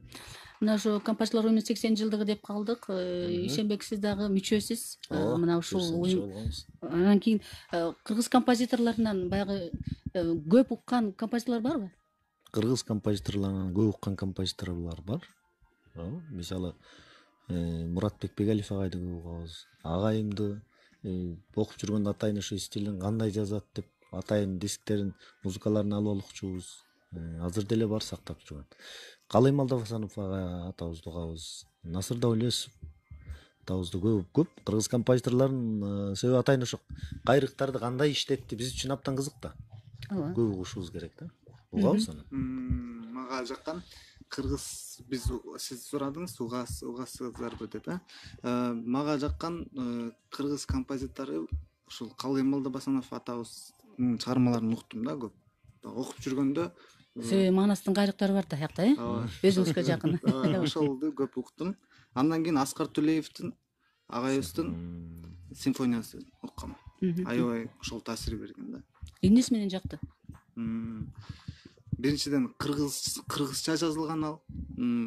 Мына ушу композиторлор уюмунун 80 жылдыгы деп калдык. Ишенбек, сиз дагы мүчөсүз. Мына ушул уюм. Анан кийин кыргыз композиторлорунан баягы көп уккан композиторлор барбы? Кыргыз композиторлорунан көп уккан композиторлор бар. Мисалы Мурат Бекбегалиев агайды көп угабыз. Агайымды окуп жүргөндө атайын ошо стилин кандай жазат деп атайын дисктерин, музыкаларын алып алыкчубуз. Азыр деле бар сактап жүргөн. Калый Малдабасанов ага атабызды угабыз. Насыр Даулесов атабызды көп кыргыз композиторлорунун себеби атайын ошо кайрыктарды кандай иштетти биз үчүн абдан кызык да. Көп угушубуз керек да. Угабыз аны. Мага жаккан кыргыз, биз сиз сурадыңыз угасыздарбы деп, мага жаккан кыргыз композитору ушул Калый Малдабасанов атабыздын чыгармаларын уктум да көп. Окуп жүргөндө Себеби маанасынын кайрыктары бар да аякта, өзүңүзгө жакын. Ошолду көп уктум. Андан кийин Аскар Төлеевдин агайыбыздын симфониясын уккам. Аябай ошол таасир берген да. Эмнеси менен жакты? Биринчиден кыргызча жазылган ал.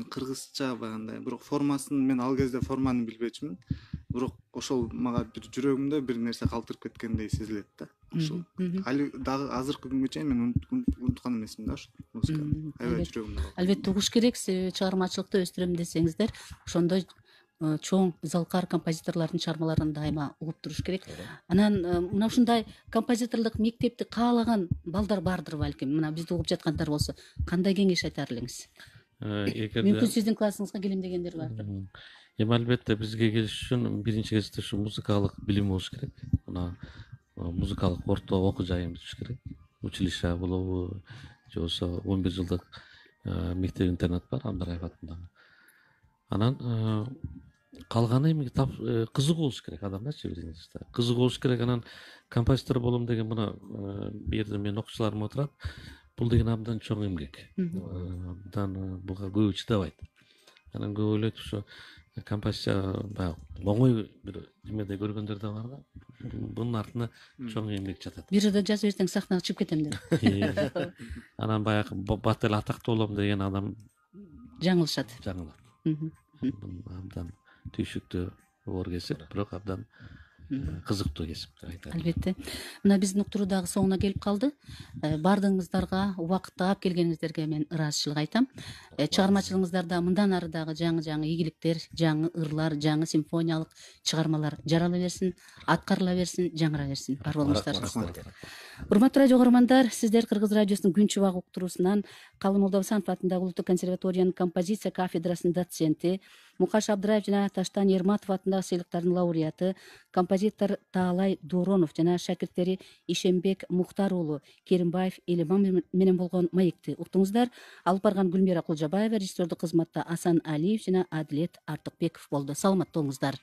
Кыргызча баягындай, бирок формасын мен ал кезде форманы билбечүмүн. Бирок ошол мага бир жүрөгүмдө бир нерсе калтырып кеткендей сезилет да. Ошол. Али дагы азыркы күнгө чейин мен унуткан эмесмин да ошол музыканы. Аябай жүрөгүмдө. Албетте угуш керек, себеби чыгармачылыкты өстүрөм десеңиздер, ошондой чоң залкар композиторлордун чыгармаларын дайыма угуп туруш керек. Анан мына ушундай композиторлук мектепти каалаган балдар бардыр балким. Мына бизди угуп жаткандар болсо, кандай кеңеш айтар элеңиз? Мүмкүн сиздин классыңызга келем дегендер бардыр. Эми албетте бизге келиш үчүн биринчи кезекте ушу музыкалык билим болуш керек. Мына музыкалык орто окуу жайын бүтүш керек. Училище болобу, же болбосо 11 жылдык мектеп интернат бар Амбараев атындагы. Анан калганы эми кызык болуш керек адамдарчы, биринчи кызык болуш керек. Анан композитор болом деген мына бу жерде менин окуучуларым отурат. Бул деген абдан чоң эмгек. Абдан буга көбү чыдабайт. Анан көп ойлойт ушу композиция баягы оңой бир немеде көргөндөр да бар да. Бунун артына чоң эмгек жатат. Бир жерде жазып берсең сахнага чыгып кетем деп. Анан баягы бат эле атактуу болом деген адам жаңылышат. Абдан түйшүктүү оор кесип, бирок абдан кызыктуу кесип деп айтат. Албетте. Мына биздин уктуруу дагы соңуна келип калды. Бардыгыңыздарга убакытта алып келгениңиздерге мен ыраазычылык айтам. Чыгармачылыгыңыздарда мындан ары дагы жаңы ийгиликтер, жаңы ырлар, жаңы симфониялык чыгармалар жарала берсин, аткарыла берсин, жаңыра берсин. Бар болуңуздар. Урматтуу радио көрөрмандар, сиздер Кыргыз радиосунун күнчү убак уктуруусунан Калый Молдобасанов атындагы Улуттук консерваториянын композиция кафедрасынын доценти, Мукаш Абдыраев жана Таштан Ерматов атындагы сыйлыктардын лауреаты, композитор Таалай Доронов жана шакирттери Ишенбек Мухтар уулу Керимбаев Элиман менен болгон маекти уктуңуздар. Алып барган Гүлмира Кулжабаева, режиссердук кызматта Асан Алиев жана Адилет Артыкбеков болду. Саламатта болуңуздар.